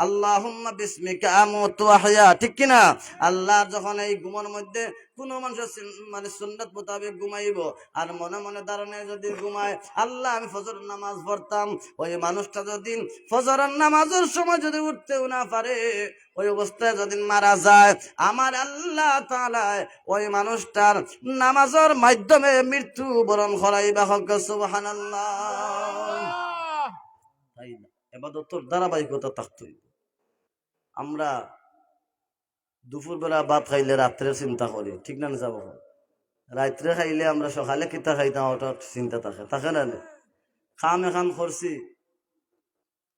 Speaker 1: আল্লাহুম্মা বিসমিকা আমুতু ওয়া আহয়া, ঠিক কিনা? আল্লাহ যখন এই ঘুমের মধ্যে কোনো মানুষের মানে সুন্নাত মোতাবেক ঘুমাইব, আর মনে মনে ধারণে যদি ঘুমায় আল্লাহ আমি ফজরের নামাজ পড়তাম, ওই মানুষটা যদি ফজরের নামাজের সময় যদি উঠতেও না পারে, ওই অবস্থায় যদি মারা যায়, আমার আল্লাহ তাআলা ওই মানুষটার নামাজের মাধ্যমে মৃত্যু বরণ করাইবা। হক সুবহানাল্লাহ। তাই না? ইবাদতের ধারাবাহিকতা থাকতে হইবে। আমরা দুপুরবেলা ভাত খাইলে রাত্রে চিন্তা করি, ঠিক না? যাব রাত্রে খাইলে আমরা সকালে কিতা খাইতাম ওটা চিন্তা থাকে, থাকে না? খাম এখান করছি,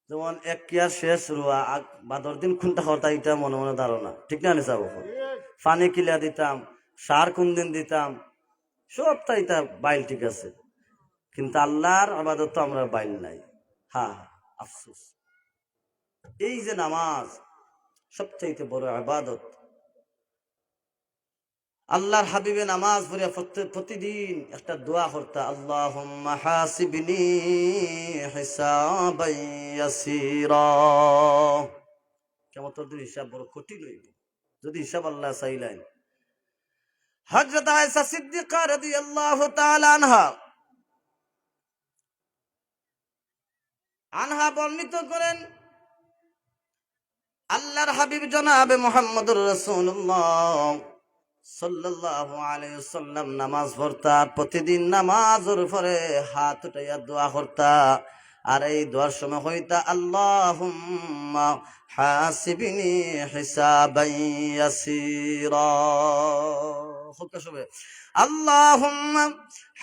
Speaker 1: যেমন এক কিয়ার শেষ রুয়া বাদর দিন খুনটা হতা, এটা মনে মনে ধারণা, ঠিক না? যাব পানি কিলা দিতাম, সার কোন দিন দিতাম, সবটা এটা বাইল, ঠিক আছে, কিন্তু আল্লাহর আবাদত তো আমরা বাইল নাই। হ্যাঁ, আফসোস। এই যে নামাজ সবচাইতে বড় ইবাদত। আল্লাহর হাবিবে নামাজ পড়ে প্রতিদিন একটা দোয়া করতা, আল্লাহুম্মা হাসিবনি হিসাবান ইয়াসীরা। কিয়ামতের দিন হিসাব বড় কঠিন হইবে, যদি হিসাব আল্লাহ চাইলেন। হযরত আয়েশা সিদ্দিকা রাদিয়াল্লাহু তাআলা আনহা বর্ণিত করেন, আল্লাহর হাবিব জনাবে মুহাম্মদুর রাসূলুল্লাহ সাল্লাল্লাহু আলাইহি ওয়াসাল্লাম নামাজ পড়তা, প্রতিদিন নামাজের পরে হাত উঠাইয়া দোয়া করতা, আর এই দোয়ার সময় হইতা আল্লাহুম্মা হাসিবনি হিসাবান ইয়াসীরা। আল্লাহুম্মা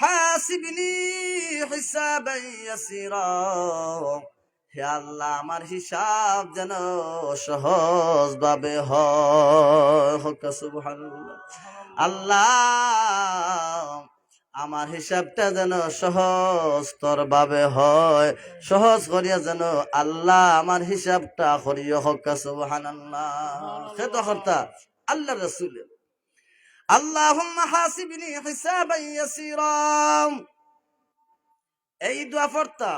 Speaker 1: হাসিবনি হিসাবান ইয়াসীরা, হে আল্লাহ আমার হিসাব যেন সহজ ভাবে হয়। সুবহানাল্লাহ। আল্লাহ আমার হিসাবটা যেন সহজতর ভাবে হয়, সহজ করিয়া যেন আল্লাহ আমার হিসাবটা করিয়া। হক সুবহানাল্লাহ। সে তো কর্তা আল্লাহ রাসূল, আল্লাহুম্মা হাসিবনি হিসাবান ইয়াসীরা, এই দোয়া পড়তা।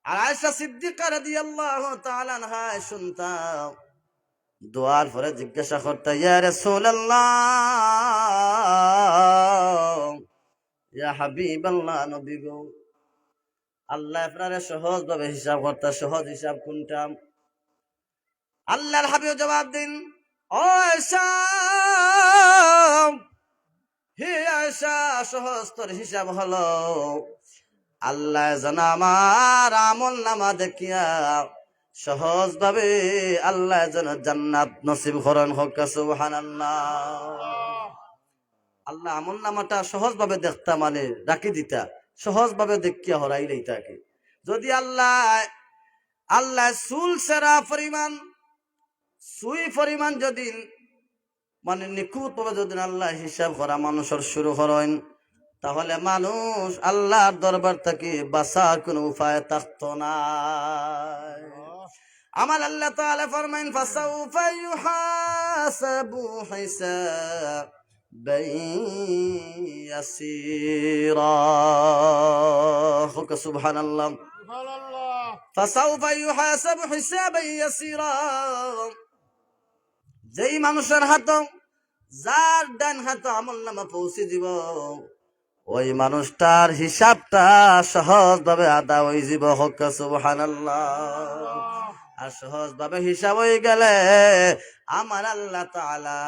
Speaker 1: আর আয়েশা সিদ্দিকা রাদিয়াল্লাহু তাআলা আনহা শুনতা, দোয়ার পরে জিজ্ঞাসা করতা, ইয়া রাসূলুল্লাহ, ইয়া হাবিবাল্লাহ, নবী গো, আল্লাহ আপনারে সহজ ভাবে হিসাব করতা, সহজ হিসাব কোনটা? আল্লাহর হাবিব জবাব দিন, ও আয়েশা, হে আয়েশা, সহজ তোর হিসাব হলো আল্লাহ যেন আমার আমল নামা দেখিয়া সহজ ভাবে আল্লাহ যেন জান্নাত নসিব করেন। হক সুবহানাল্লাহ। আল্লাহ আমল নামাটা সহজ ভাবে দেখতা, মানে রাখি দিতা, সহজ ভাবে দেখিয়া হরাইলেই তাকে। যদি আল্লাহ চুল সেরা পরিমাণ, সুই পরিমাণ যদি মানে নিখুঁত ভাবে যদি আল্লাহ হিসাব করা মানুষের শুরু করেন, তাহলে মানুষ আল্লাহর দরবার থেকে বাঁচার কোনো উপায় থাকতো না। আমার আল্লাহ তাআলা ফরমাইন, ফাসাউফা ইউহাসাবু হিসাবান ইয়াসীরা। সুবহানাল্লাহ। ফাসাউফা ইউহাসাবু হিসাবান ইয়াসীরা, যেই মানুষের হাত, যার ডান হাত আমলনামা পৌঁছে দিব, ওই মানুষটার হিসাবটা সহজ ভাবে আদা হয়ে যাব। হক সুবহানাল্লাহ। আর সহজ ভাবে হিসাব হয়ে গেলে আমার আল্লাহ তাআলা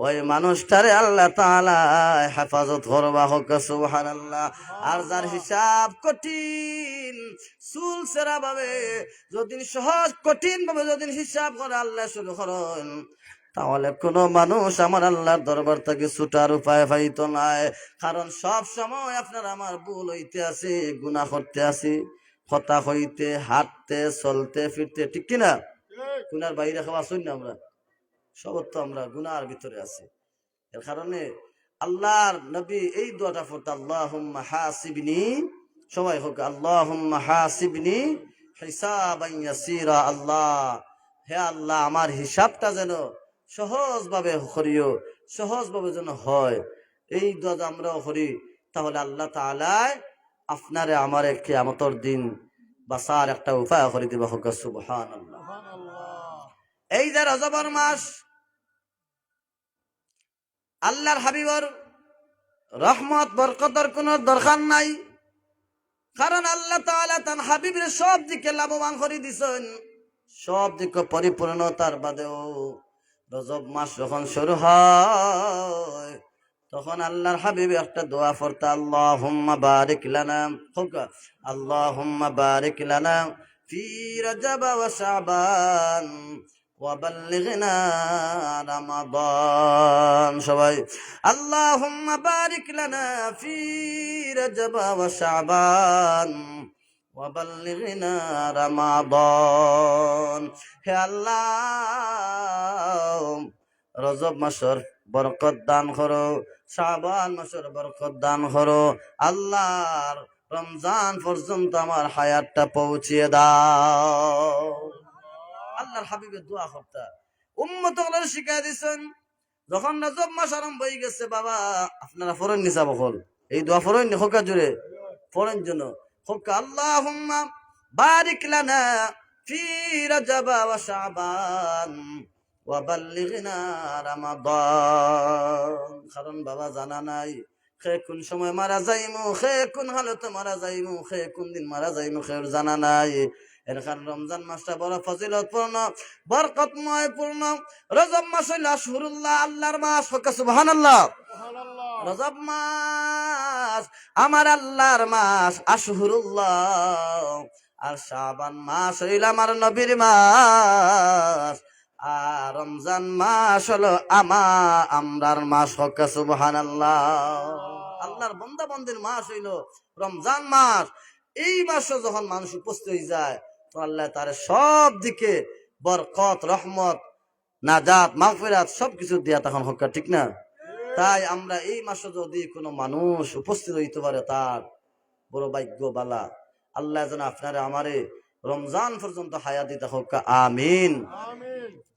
Speaker 1: ওই মানুষটারে আল্লাহ তাআলা হেফাজত করবা। হোক সুবহানাল্লাহ। আর যার হিসাব কঠিন সুলসেরা ভাবে যদি সহজ কঠিন ভাবে যদি হিসাব করে আল্লাহ শুরু করেন, তাহলে কোনো মানুষ আমার আল্লাহর দরবার থেকে ছুটার উপায় পাইতো নাই। কারণ সব সময় আপনার আমার ভুল হইতে আছে, গুনাহ করতে আছি, কথা হইতে, হাঁটতে, চলতে, ফিরতে, ঠিক কিনা? গুনার বাইরে খাওয়া আসুন না, আমরা সব তো আমরা গুনার ভিতরে আছি। এর কারণে আল্লাহর নবী এই দোয়াটা পড়তে, আল্লাহুম্মা হাসিবনি, সবাই হোক, আল্লাহুম্মা হাসিবনি হিসাবান ইয়াসীরা। আল্লাহ, হে আল্লাহ, আমার হিসাবটা যেন সহজ ভাবে করিও, সহজ ভাবে যেন হয়। এই দোয়া আমরাও করি, তাহলে আল্লাহ তাআলা আপনারে আমারে কিয়ামতের দিন বাঁচার একটা উপায় করে দিবা। হোক সুবহানাল্লাহ। এই যে রজবের মাস, আল্লাহর হাবিবর রহমত বরকতের কোনো দরকার নাই। কারণ আল্লাহ তাআলা তার হাবিবের সব দিকে লাভবান করে দিছেন, সব দিকে পরিপূর্ণতার বাদেও রজব মাস যখন শুরু হয়, তখন আল্লাহর হাবিব একটা দোয়া পড়তে, আল্লাহুম্মা বারিক লানা, হোক আল্লাহুম্মা বারিক লানা ফি রজব ওয়া শাবান ওয়া বাল্লিগনা রমাদান। সবাই আল্লাহুম্মা বারিক লানা ফি রজব ওয়া শাবান ওয়া বাল্লিগনা রমাদান। হে আল্লাহ, রজব মাসের বরকত দান করো, শাবান মাসের বরকত দান করো। আল্লাহর রমজান পর্যন্ত আমার হায়াতটা পৌঁছিয়ে দাও। আল্লাহর হাবিবের দোয়া করতে উম্মতগুলোর শিখাই দিছেন। যখন রজব মাস আরম্ভ হয়ে গেছে, বাবা আপনারা ফরেন নিসা বকল এই দোয়া ফরেন নি, হোকা জুড়ে ফরেন জন্য হোক, আল্লাহুম্মা বারিক লানা ফি রজব ওয়া শাবান ওয়া বাল্লিগনা রমাদান। কারণ বাবা জানা নাই খে কোন সময় মারা যাইমু, খে কোন হালতে মারা যাইমু, খে কোন দিন মারা যাইমু, খে জানা নাই। এর কারণ রমজান মাসটা বড় ফজিলতপূর্ণ, বরকতময় পূর্ণ। রজব মাস হইল আশহুরুল্লাহ, আল্লাহর মাস। হোক সুবহানাল্লাহ। রজব মাস আমার আল্লাহর মাস, আশহুরুল্লাহ। আর শাবান মাস হইল আমার নবীর মাস, আর রমজান মাস হলো আমরার মাস। হোক সুবহানাল্লাহ। আল্লাহর বান্দা বান্দির মাস হইল রমজান মাস। এই মাসে যখন মানুষ উপস্থিত হয়ে যায়, তো আল্লাহ তার সব দিকে বরকত, রহমত, নাজাত, মাগফিরাত সবকিছু দিয়া তখন। হোক ঠিক না? তাই আমরা এই মাসে যদি কোনো মানুষ উপস্থিত হইতে পারে, তার বড় ভাগ্য বালা। আল্লাহ যেন আপনারে আমারে রমজান পর্যন্ত হায়াত দিতে। হোক আমিন।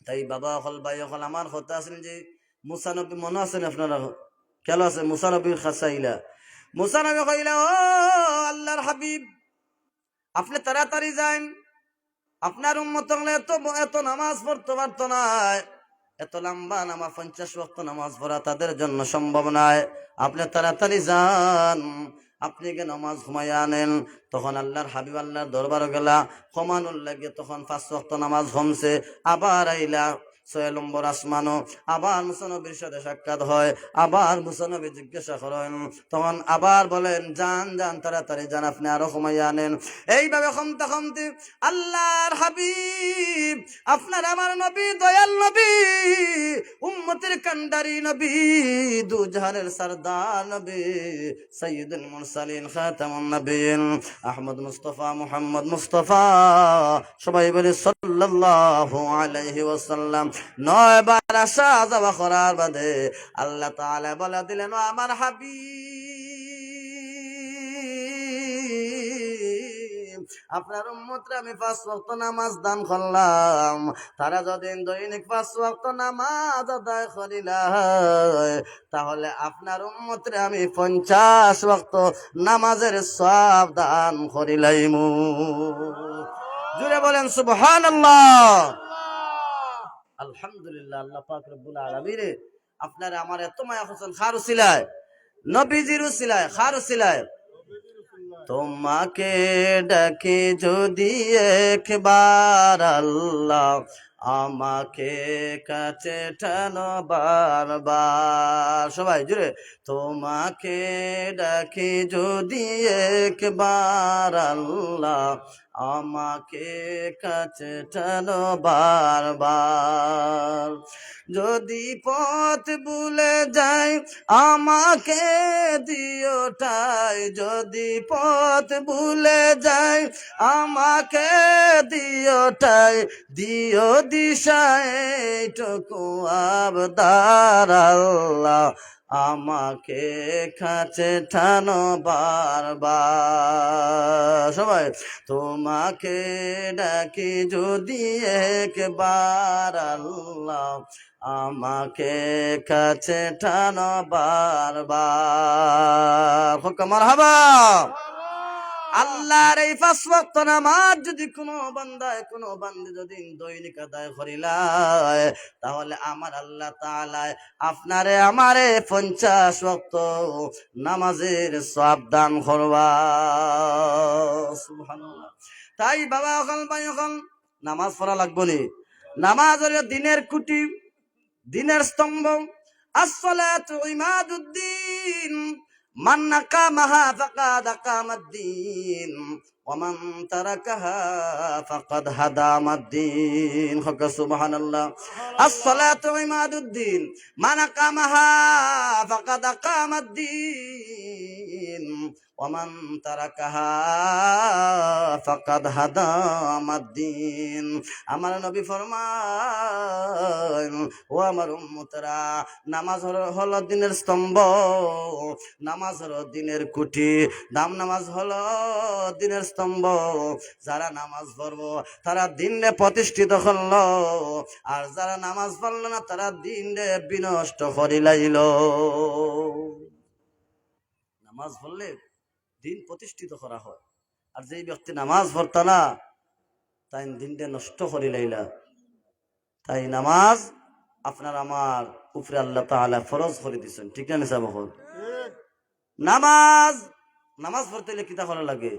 Speaker 1: তাই বাবা হল, ভাই হল, আমার কথা আছেন যে মুসা নবী মনে আছেন আপনারা? খেলো আছে মুসা নবীর খাসাইলা। মুসা নবী কইলা, ও আল্লাহর হাবিব, আপনি তাড়াতাড়ি যান, আপনার উম্মত এত নামাজ পড়তে পারতো না, এত লম্বা নামাজ 50 ওয়াক্ত নামাজ পড়া তাদের জন্য সম্ভব নয়। আপনি তাড়াতাড়ি যান, আপনি কে নামাজ ঘুমাইয়া আনেন। তখন আল্লাহর হাবিব আল্লাহর দরবার গেলা, কমানুর লাগে তখন 5 ওয়াক্ত নামাজ ঘুমছে। আবার আইলা 6 নম্বর আসমানো, আবার মুসা নবীর সাথে সাক্ষাৎ হয়। আবার মুসা নবী জিজ্ঞাসা করেন, তখন আবার বলেন, যান যান তাড়াতাড়ি যান, আপনি আরো ঘুমাইয়া আনেন। এইভাবে কমতে কমতে আল্লাহর হাবিব, আপনার আমার নবী, দয়াল নবী, উম্মতের কান্ডারি নবী, দুজাহানের সরদার নবী, সাইয়্যিদুল মুরসালিন, খাতামুন নবিয়্যিন, আহমদ মুস্তাফা, মুহাম্মদ মুস্তাফা, সবাই বলে সাল্লাল্লাহু আলাইহি ওয়াসাল্লাম। 9 বার আসা যাওয়া করার বাদে আল্লাহ তাআলা বলে দিলেন, আমার হাবিব, আপনার উম্মতরে আমি 5 ওয়াক্ত নামাজ দান করলাম। তারা যদি দৈনিক 5 ওয়াক্ত নামাজ আদায় করিলা, তাহলে আপনার উম্মতরে আমি 50 ওয়াক্ত নামাজের সওয়াব দান করিলাইমু। জুড়ে বলেন সুবহানাল্লাহ। আলহামদুলিল্লাহ। আল্লাহ পাক রব্বুল আলামিন আপনারে আমার এত মায়া করছেন, খার উসিলায়, নবীজির উসিলায়, খার উসিলায়, তোমাকে ডাকি যদি একবার আল্লাহ, আমাকে কাছে টানো বারবার। সবাই জুড়ে, তোমাকে ডাকি যদি একবার আল্লাহ, আমাকে কাছে টানো বারবার। যদি পথ ভুলে যাই আমাকে দিও ঠাই, যদি পথ ভুলে যাই আমাকে দিও ঠাই, দিও দিশায় এইটুকু আবদার আল্লাহ, আমাকে কাছে টানো বারবার। সবাই, তোমাকে ডাকি যদি একবার আল্লাহ, আমাকে কাছে টানো বারবার। মারহাবা। আল্লাহর এই 5 ওয়াক্ত নামাজ যদি কোনো বান্দায় কোনো বান্দি যদি দৈনিক আদায় করিলায়, তাহলে আমার আল্লাহ তাআলা আপনারে আমারে 50 ওয়াক্ত নামাজের সওয়াব দান করবা। সুবহানাল্লাহ। তাই বাবা এখন ভাই এখন নামাজ পড়া লাগবে নি। নামাজ হলো দিনের খুঁটি, দিনের স্তম্ভ। আসসালাতু ইমাদুদ্দিন, মান আকামাহা ফাকাদ আকামাদ্দিন ওয়া মান তারাকাহা ফাকাদ হাদামাদ্দিন। হক সুবহানাল্লাহ। আসসালাতু ইমাদুদ্দিন, মান আকামাহা ফাকাদ আকামাদ্দিন ওয়া মান তারাকাহা ফাকাদ হাদামাদ্দিন। আমার নবী ফরমান, ও আমার উম্মতরা, নামাজ হলো দিনের স্তম্ভ, নামাজ হলো দিনের খুঁটি, নামাজ হলো দিনের স্তম্ভ। যারা নামাজ পড়বো তারা দিনে প্রতিষ্ঠিত করলো, আর যারা নামাজ পড়লো না তারা দিনে বিনষ্ট করে লাইল। নামাজ পড়লে দিন প্রতিষ্ঠিত করা হয়, আর যেই ব্যক্তি নামাজ পড়তা না তাই দিনটা নষ্ট করে লাইলা। তাই নামাজ আপনার আমার উপরে আল্লাহ তাআলা ফরজ করে দিয়েছেন, ঠিক না নিসা বকল? নামাজ নামাজ পড়তে হলে কিতা করা লাগে?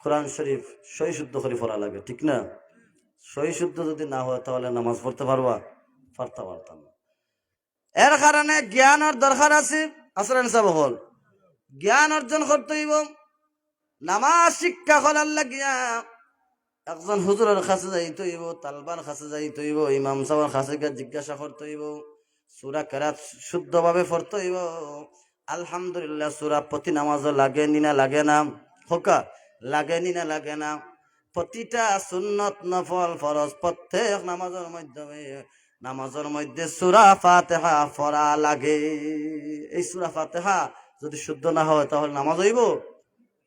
Speaker 1: কোরআন শরীফ সহি শুদ্ধ করে পড়া লাগে, ঠিক না? সহি শুদ্ধ যদি না হয় তাহলে নামাজ পড়তে পারবা? পারতাম না। এর কারণে জ্ঞানের দরকার আছে, আসলে নিসা বকল জ্ঞান অর্জন করতে হইব। নামাজ শিক্ষা করার লাগিয়া একজন হুজুরের কাছে যাইতে হইব, তালবার কাছে যাইতে হইব, ইমাম সাহেবের কাছে গিয়ে জিজ্ঞাসা করতে হইব, সূরা কেরাত শুদ্ধভাবে পড়তে হইব। আলহামদুলিল্লাহ, সূরা প্রতি নামাজও লাগে নি না লাগে না? হোকা লাগে নি না লাগে না? প্রতিটা সুন্নত নফল ফরজ প্রত্যেক নামাজের মধ্যে সূরা ফাতিহা পড়া লাগে। এই সূরা ফাতিহা যদি শুদ্ধ না হয় তাহলে নামাজ হইব?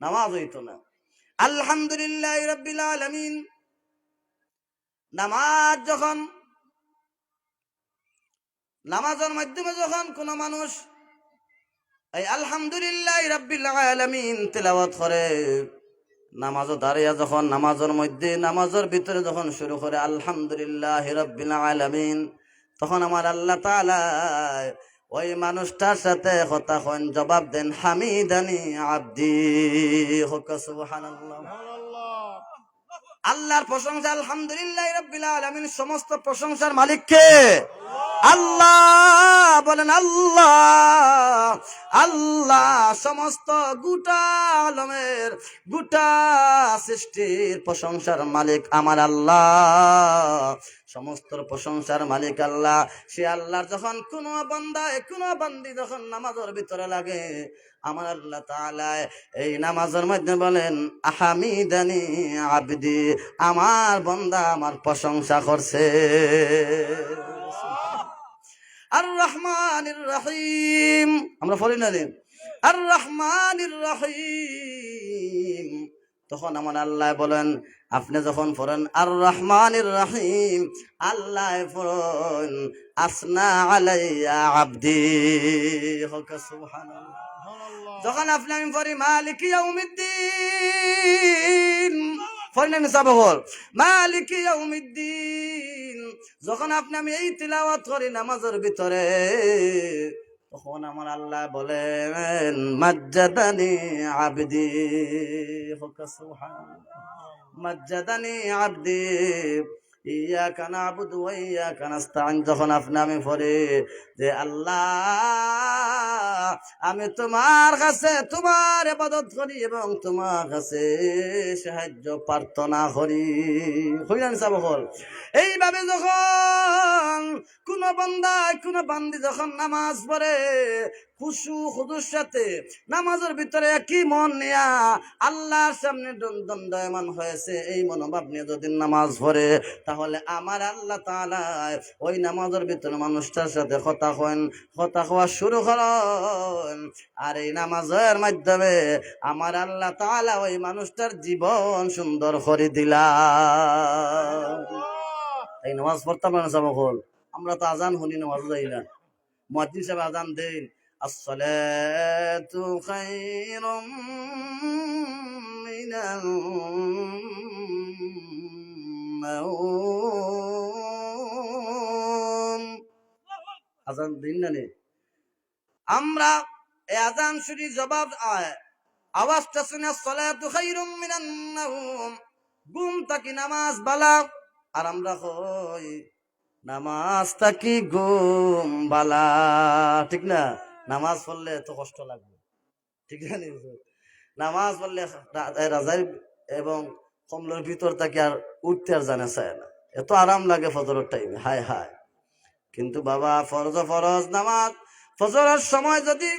Speaker 1: নামাজ হইতো না। আলহামদুলিল্লাহ রাব্বিল আলামিন। নামাজ যখন নামাজের মাধ্যমে যখন কোন মানুষ এই আলহামদুলিল্লাহ রাব্বিল আলামিন তেলাওয়াত করে, নামাজও দাঁড়িয়ে যখন নামাজের মধ্যে নামাজের ভিতরে যখন শুরু করে আলহামদুলিল্লাহ রাব্বিল আলামিন, তখন আমার আল্লাহ তাআলা ওই মানুষটার সাথে কথা কন, জবাব দেন হামিদানি আব্দি। সুবহানাল্লাহ। আল্লাহর প্রশংসা, আলহামদুলিল্লাহ রাব্বিল আলামিন। সমস্ত প্রশংসার মালিক কে? আল্লাহ। বলেন আল্লাহ। আল্লাহ সমস্ত গোটা আলমের গোটা সৃষ্টির প্রশংসার মালিক আমার আল্লাহ। সমস্ত প্রশংসার মালিক আল্লাহ। সে আল্লাহর যখন কোন বান্দায় কোন বান্দি যখন নামাজের ভিতরে লাগে, আমার আল্লাহ তাআলা এই নামাজের মধ্যে বলেন হামিদানি আবদি, আমার বান্দা আমার প্রশংসা করছে। আর রহমানির রহিম, আমরা পড়ি না আর রহমানির রহিম, তখন আমার আল্লাহ বলেন, আপনি যখন পড়েন আর রহমানির রহিম, আল্লাহ পড়েন আসনা আলাইয়া আবদি। সুবহানাল্লাহ। যখন আপনি আমি পড়ি মালিকি ইয়াউমিদ্দিন, পড়ি না নিসাবহল মালিকি ইয়াউমিদ্দিন, যখন আপনি আমি এই তিলাওয়াত করি নামাজের ভিতরে, তখন আমার আল্লাহ বলেন মাজ্জাদানি আবদি, মাজ্জাদানি আবদি ইয়াকা নাবুদু ওয়া ইয়াকা নাস্তাইন। যখন আপনি আমি পড়ে যে আল্লাহ আমি তোমার কাছে তোমার ইবাদত করি এবং তোমার কাছে সাহায্য প্রার্থনা করি, হইলেন সাবহল। এইভাবে যখন কোন বান্দা কোন বান্দি যখন নামাজ পড়ে খুশু খুদুর সাথে নামাজের ভিতরে একই মন নিয়া আল্লাহর সামনে দণ্ডায়মান হয়েছে, এই মনোভাব নিয়ে যদি নামাজ পড়ে তাহলে আমার আল্লাহ তাআলা ওই নামাজের ভিতরে মানুষটার সাথে কথা হওয়া শুরু করেন। আর এই নামাজের মাধ্যমে আমার আল্লাহ তাআলা ওই মানুষটার জীবন সুন্দর করে দিলা। এই নামাজ পড়তাম না সাবকল, আমরা তো আজান শুনি নামাজ যাই না, মুয়াজ্জিন সাহেব আজান দেন আসসালাতু খায়রুম মিনাল নাওম, আজান দিন না নে। আমরা এই আজান শুনি জবাব আওয়াজটা শুনে আসসালাতু খায়রুম মিনান নাওম, ঘুম থাকি নামাজ বালা। আর আমরা কই নামাজটা কি ঘুম বালা, ঠিক না? নামাজ পড়লে তো কষ্ট লাগবে, ঠিক না? নামাজ পড়লে রাজাই এবং কমলের ভিতর থেকে আর উঠতে আর জানা চায় না, এত আরাম লাগে ফজরের টাইমে, হায় হায়। কিন্তু বাবা ফরজ নামাজ ফজরের সময় যদি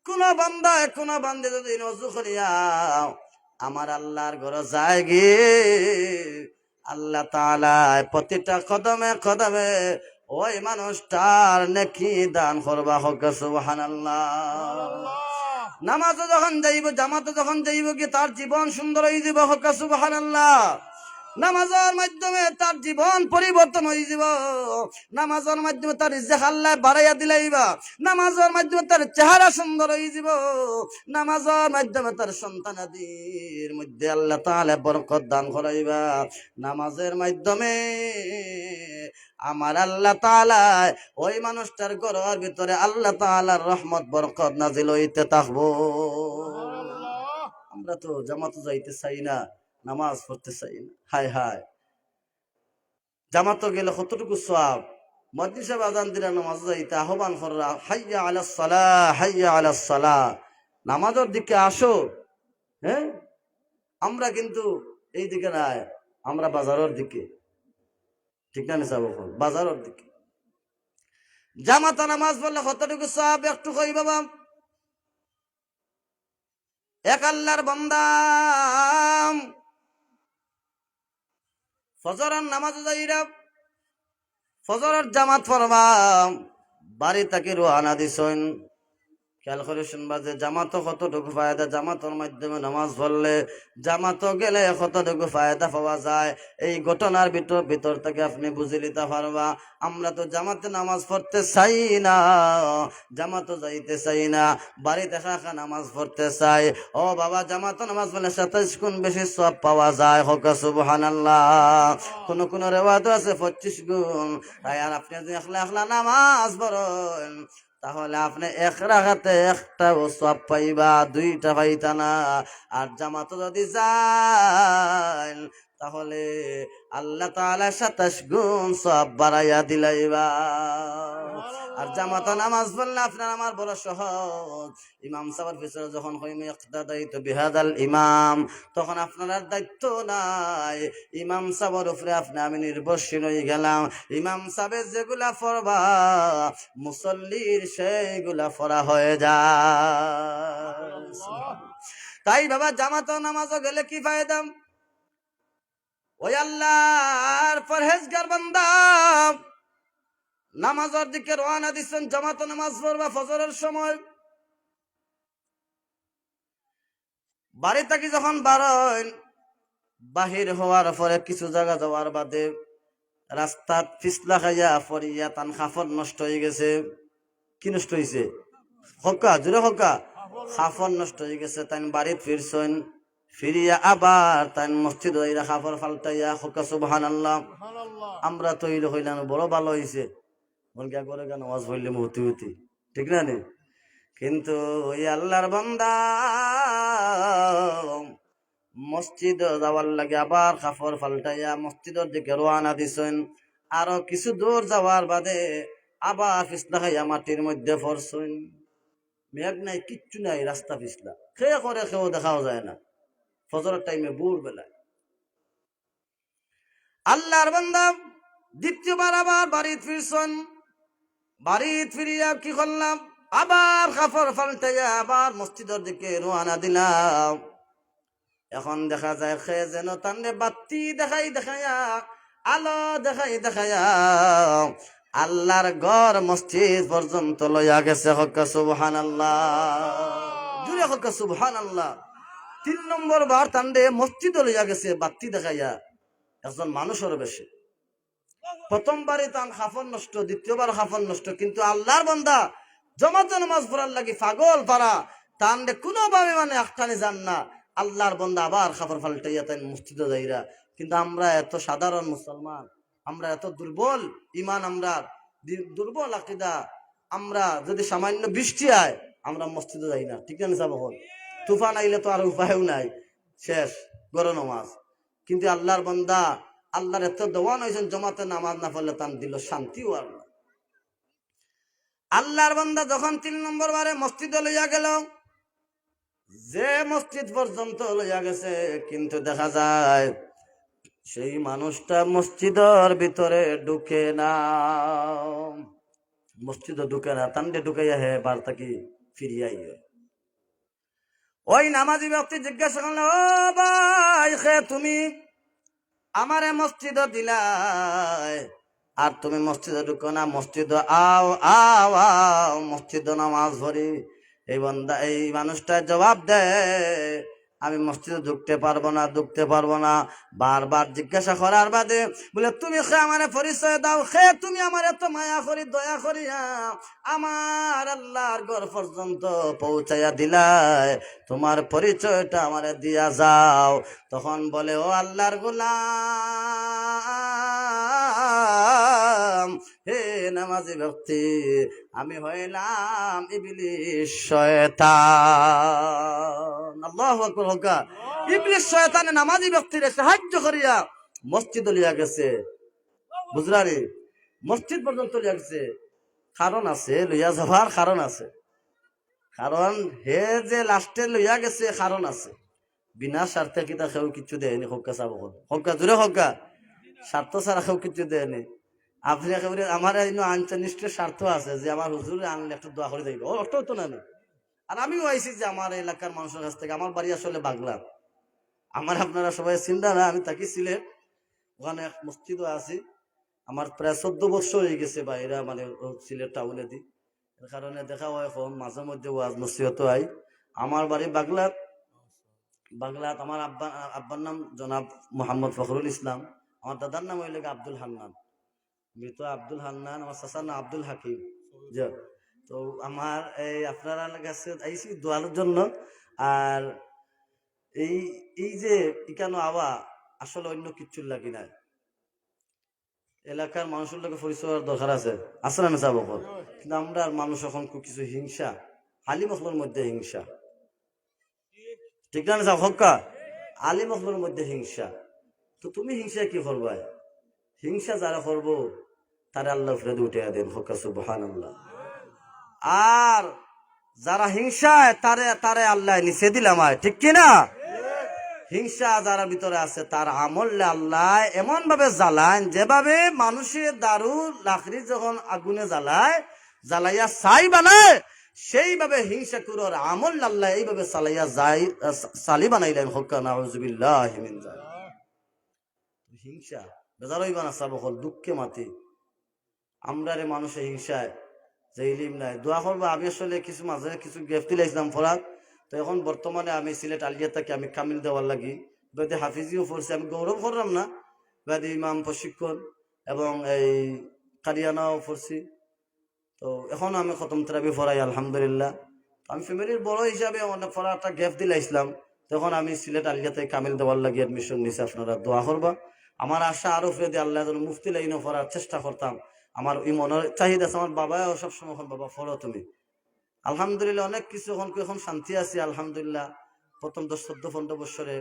Speaker 1: কোন বান্দে যদি নজু করিয়া আমার আল্লাহর ঘরে যায় গিয়ে আল্লাহ তাআলা প্রতিটা কদমে কদমে ওই মানুষটার নেকি দান করবা, হোক সুবহানাল্লাহ। নামাজে যখন যাইব জামাতে যখন যাইব কি তার জীবন সুন্দর হয়ে যাব, হোক সুবহানাল্লাহ। নামাজের মাধ্যমে তার জীবন পরিবর্তন হয়ে যাব, নামাজের মাধ্যমে তার রিজক আল্লাহ বাড়াইয়া দিলাইবা, নামাজের মাধ্যমে তার চেহারা সুন্দর হয়ে যাব, নামাজের মাধ্যমে তার সন্তানাদির মধ্যে আল্লাহ তাআলা বরকত দান করাইবা। নামাজের মাধ্যমে আমার আল্লাহ তাআলা ওই মানুষটার ঘরের ভিতরে আল্লাহ তাআলার রহমত বরকত নাজিল হইতে থাকবো। আমরা তো জামাতে যাইতে চাই না, নামাজ পড়তে চাই না, হায় হায়। জামাতে গেলে কতটুকু সওয়াব, মুয়াজ্জিন সাহেব আযান দিলে নামাজ যাইতে আহ্বান করা, হাইয়া আলাস সালাহ হাইয়া আলাস সালাহ, নামাজের দিকে আসো। হ্যাঁ, আমরা কিন্তু এই দিকে নাই, আমরা বাজারের দিকে, ঠিক না? নিসাব বাজারের দিকে। জামাতে নামাজ পড়লে কতটুকু সওয়াব একটু কই বাবা। এক আল্লাহর বান্দা ফজরের নামাজ যাইরা ফজরের জামাত পড়বা, বাড়ি থেকে রওনা দিছেন, খেয়াল করে শুনবা যে জামাতও কতটুকু ফায়দা, জামাতের মাধ্যমে নামাজ পড়লে জামাতও গেলে কতটুকু ফায়দা পাওয়া যায়, এই ঘটনার ভিতর থেকে আপনি বুঝে নিতে পারবা। আমরা তো জামাতে নামাজ পড়তে চাই না, জামাতও যাইতে চাই না, বাড়িতে একা নামাজ পড়তে চাই। ও বাবা, জামাতে নামাজ পড়লে 27 গুণ বেশি সওয়াব পাওয়া যায়, হোক সুবহানাল্লাহ। কোন রিওয়ায়াত আছে 25 গুণ। তাই আর আপনি যদি একলা নামাজ পড়েন তাহলে আপনি এক রাকাতে একটা সওয়াব পাইবা, দুইটা পাইতা না। আর জামাতে যদি যান তাহলে আল্লাহ তাআলা 27 গুণ সওয়াব বাড়াইয়া দিলাইবা। আর জামাতে নামাজ পড়লে আপনার আমার বড় সহজ। ইমাম সাহেবের পিছনে যখন হইম ইক্তাদাইতু বিহাদাল ইমাম, তখন আপনার আর দায়িত্ব নাই, ইমাম সাহেবের উপরে আপনি আমি নির্ভরশীল হয়ে গেলাম। ইমাম সাহেব যেগুলা পড়বা মুসল্লির সেইগুলা পড়া হয়ে যায়। তাই বাবা, জামাতে নামাজও গেলে কি ফায়দা? ওই আল্লাহর পরহেজগার বান্দা নামাজের দিকে রওনা দিচ্ছেন, জামাতে নামাজ পড়বা ফজরের সময়। বাড়ি থেকে যখন বাড়েন, বাহির হওয়ার পরে কিছু জায়গা যাওয়ার বাদে রাস্তাত পিছলা খাইয়া পড়িয়া তান কাপড় নষ্ট হয়ে গেছে। কি নষ্ট হয়েছে? হকা জোরে হকা, কাপড় নষ্ট হয়ে গেছে। তাই বাড়িত ফিরছেন, ফিরিয়া আবার তাই মসজিদ হইয়া কাপড় ফাল্টাইয়া, হকা সুবহানাল্লাহ। আমরা তো হইলাম বড় ভালো হয়েছে, বলগা করে নামাজ পড়লে মুহূর্তে ঠিক না নি? কিন্তু ওই আল্লাহর বান্দা মসজিদ যাওয়ার লাগে আবার কাপড় পাল্টাইয়া মসজিদের দিকে রওনা দিছেন। আরো কিছু দূর যাওয়ার বাদে আবার পিছলা খাইয়া মাটির মধ্যে পড়ছেন। মেঘ নাই, কিচ্ছু নাই, রাস্তা পিছলা, খেয়ে করে খেয়েও দেখাও যায় না। ফজরের টাইমে ভোর বেলায় আল্লাহর বান্দা দ্বিতীয়বার আবার বাড়ি ফিরছেন। বাড়ি ফিরিয়া কি করলাম, আবার কাপড় পাল্টাইয়া আবার মসজিদের দিকে রওনা দিলাম। এখন দেখা যায় সে যেন তান্ডে বাতি দেখাই দেখাইয়া, আলো দেখাই দেখাইয়া আল্লাহর ঘর মসজিদ পর্যন্ত লইয়া গেছে। হক্কা সুবহানাল্লাহ, জুড়ে হক্কা সুবহানাল্লাহ। 3 নম্বর বার তান্ডে মসজিদ লইয়া গেছে বাতি দেখাইয়া, একজন মানুষের বেশি। প্রথমবারই তান খাফন নষ্ট, দ্বিতীয়বার খাফন নষ্ট, কিন্তু আল্লাহর বান্দা জমাতে নামাজ পড়ার লাগি পাগল পারা তান্ডে কোনোভাবে মানে একটানে যান না। আল্লাহর বান্দা আবার খাবার পাল্টাইয়া তাই মসজিদে যাইরা। কিন্তু আমরা এত সাধারণ মুসলমান, আমরা এত দুর্বল ইমান, আমরা দুর্বল আকীদা, আমরা যদি সামান্য বৃষ্টি আয় আমরা মসজিদে যাই না। ঠিক না যাব, তুফান আইলে তো আর উপায়ও নাই, শেষ গরম নামাজ। কিন্তু আল্লাহর বান্দা আল্লাহর এত দেওয়ান হয়েছেন, জমাতে নামাজ না পড়লে তার দিল শান্তিও আর না। আল্লাহর বান্দা যখন 3 নম্বর বারে মসজিদে লইয়া গেল, যে মসজিদ পর্যন্ত লইয়া গেছে, কিন্তু দেখা যায় সেই মানুষটা মসজিদের ভিতরে ঢুকে না। মসজিদে ঢুকে না, তান্ডে ঢুকাইয়া হে বার্তা কি ফিরিয়াই। ওই নামাজি ব্যক্তি জিজ্ঞাসা করলো, ও ভাই, তুমি আমারে মসজিদে দিলাই আর তুমি মসজিদে ঢুকো না, মসজিদে আও আও আও, মসজিদে নামাজ পড়ি। এই বান্দা, এই মানুষটা জবাব দেয়, আমি মসজিদে ঢুকতে পারবো না, ঢুকতে পারবো না। বারবার জিজ্ঞাসা করার বাদে বলে, তুমি খে আমারে পরিচয় দাও, খে তুমি আমার এত মায়া করি দয়া করিয়া আমার আল্লাহর ঘর পর্যন্ত পৌঁছাইয়া দিলাই, তোমার পরিচয়টা আমারে দিয়া যাও। তখন বলে, ও আল্লাহর গোলাম, হে নামাজি ব্যক্তি, আমি হইলাম ইবলিস শয়তান। আল্লাহু আকবার। হোকা ইবলিস শয়তানে নামাজি ব্যক্তিরে সাহায্য করিয়া মসজিদ লিয়া গেছে। বুঝলারে, মসজিদ পর্যন্ত লিয়া গেছে। কারণ আছে, লইয়া যাবার কারণ আছে। কারণ হে যে লাস্টে লইয়া গেছে, কারণ আছে। বিনা স্বার্থে কিতা কেউ কিছু দেয়নি। হক্কা চাব হক্কা জোরে হক্কা, স্বার্থ ছাড়া কেউ কিছু দেয়নি। আপনি একেবারে আমার আনচানিষ্ঠের স্বার্থ আছে যে আমার হুজুরে আনলে একটু দোয়া করে দেখবে, অর্থ তো না। আর আমিও আইছি যে আমার এলাকার মানুষের কাছ থেকে, আমার বাড়ি আসলে বাগলা, আমার আপনারা সবাই চিন্তা না, আমি থাকি সিলেট, ওখানে এক মসজিদও আছি। আমার প্রায় 14 বছর হয়ে গেছে বাইরা, মানে সিলেট টাউনে দি, এর কারণে দেখা হয় এখন মাঝে মধ্যে ওয়াজ নসিহত হয়। আমার বাড়ি বাগলাত। বাগলাত আমার আব্বার নাম জনাব মোহাম্মদ ফখরুল ইসলাম, আমার দাদার নাম হইলে আব্দুল হান্নান, মৃত আব্দুল হান্নান। আমার চাচার নাম আব্দুল হাকিম। তো আমার এই আপনারা কাছে আইসি দোয়ার জন্য। আর এই এই যে ইকানো আওয়া আসলে অন্য কিচ্ছুর লাগি নাই, এলাকার মানুষের লোকে পরিচয় দরকার আছে, আছে না চাব। কিন্তু আমরা মানুষ এখন কিছু হিংসা, আলী মখলোর মধ্যে হিংসা, ঠিক না চাও হক্কা, আলী মখলোর মধ্যে হিংসা। তো তুমি হিংসা কি করবা? হিংসা যারা করবো তারা আল্লাহ ফিরে উঠে দেন। হক্কা সুবহানাল্লাহ। আর যারা হিংসায় তারে তারে আল্লাহ নিচে দিলাম, ঠিক কিনা? হিংসা যারা ভিতরে আছে তার আমল আল্লাহ এমন ভাবে জ্বালায়, যেভাবে মানুষের দারু লাকড়ি যখন আগুনে জ্বালায়, জ্বালাইয়া ছাই বানায়, সেইভাবে হিংসা কুরোর আমল আল্লাহ এইভাবে চালাইয়া যাই চালি বানাইলেন। হক্কা নাউযুবিল্লাহি মিন যালিক। হিংসা বেজার হইবা না চাব, দুঃখে মাতি আমরা রে মানুষের হিংসায় যে ইলিম নাই। দোয়া করবো। আমি আসলে কিছু মাঝে কিছু গ্রেফতি লাইছিলাম ফরাক, তো এখন বর্তমানে আমি সিলেট আলিয়া থাকি, আমি কামিল দেওয়ার লাগি বেদে হাফিজিও পড়ছি। আমি গৌরব করলাম না, বেদে ইমাম প্রশিক্ষণ এবং এই কারিয়ানাও পড়ছি। তো এখন আমি খতম তেরাবি পড়াই আলহামদুলিল্লাহ। আমি ফ্যামিলির বড় হিসাবে অনেক পড়া একটা গ্যাপ দিলাইছিলাম, তখন আমি সিলেট আলিয়া থেকে কামিল দেওয়ার লাগি অ্যাডমিশন নিছি। আপনারা দোয়া করবা। আমার আশা আরো ফেদে আল্লাহ যেন মুফতি লাইনও পড়ার চেষ্টা করতাম। আমার এই মনের চাহিদা আছে। আমার বাবাও সবসময় বাবা পড়ো তুমি, আলহামদুলিল্লাহ অনেক কিছু এখন শান্তি আছে আলহামদুলিল্লাহ। প্রথম 10-14-15 বছরে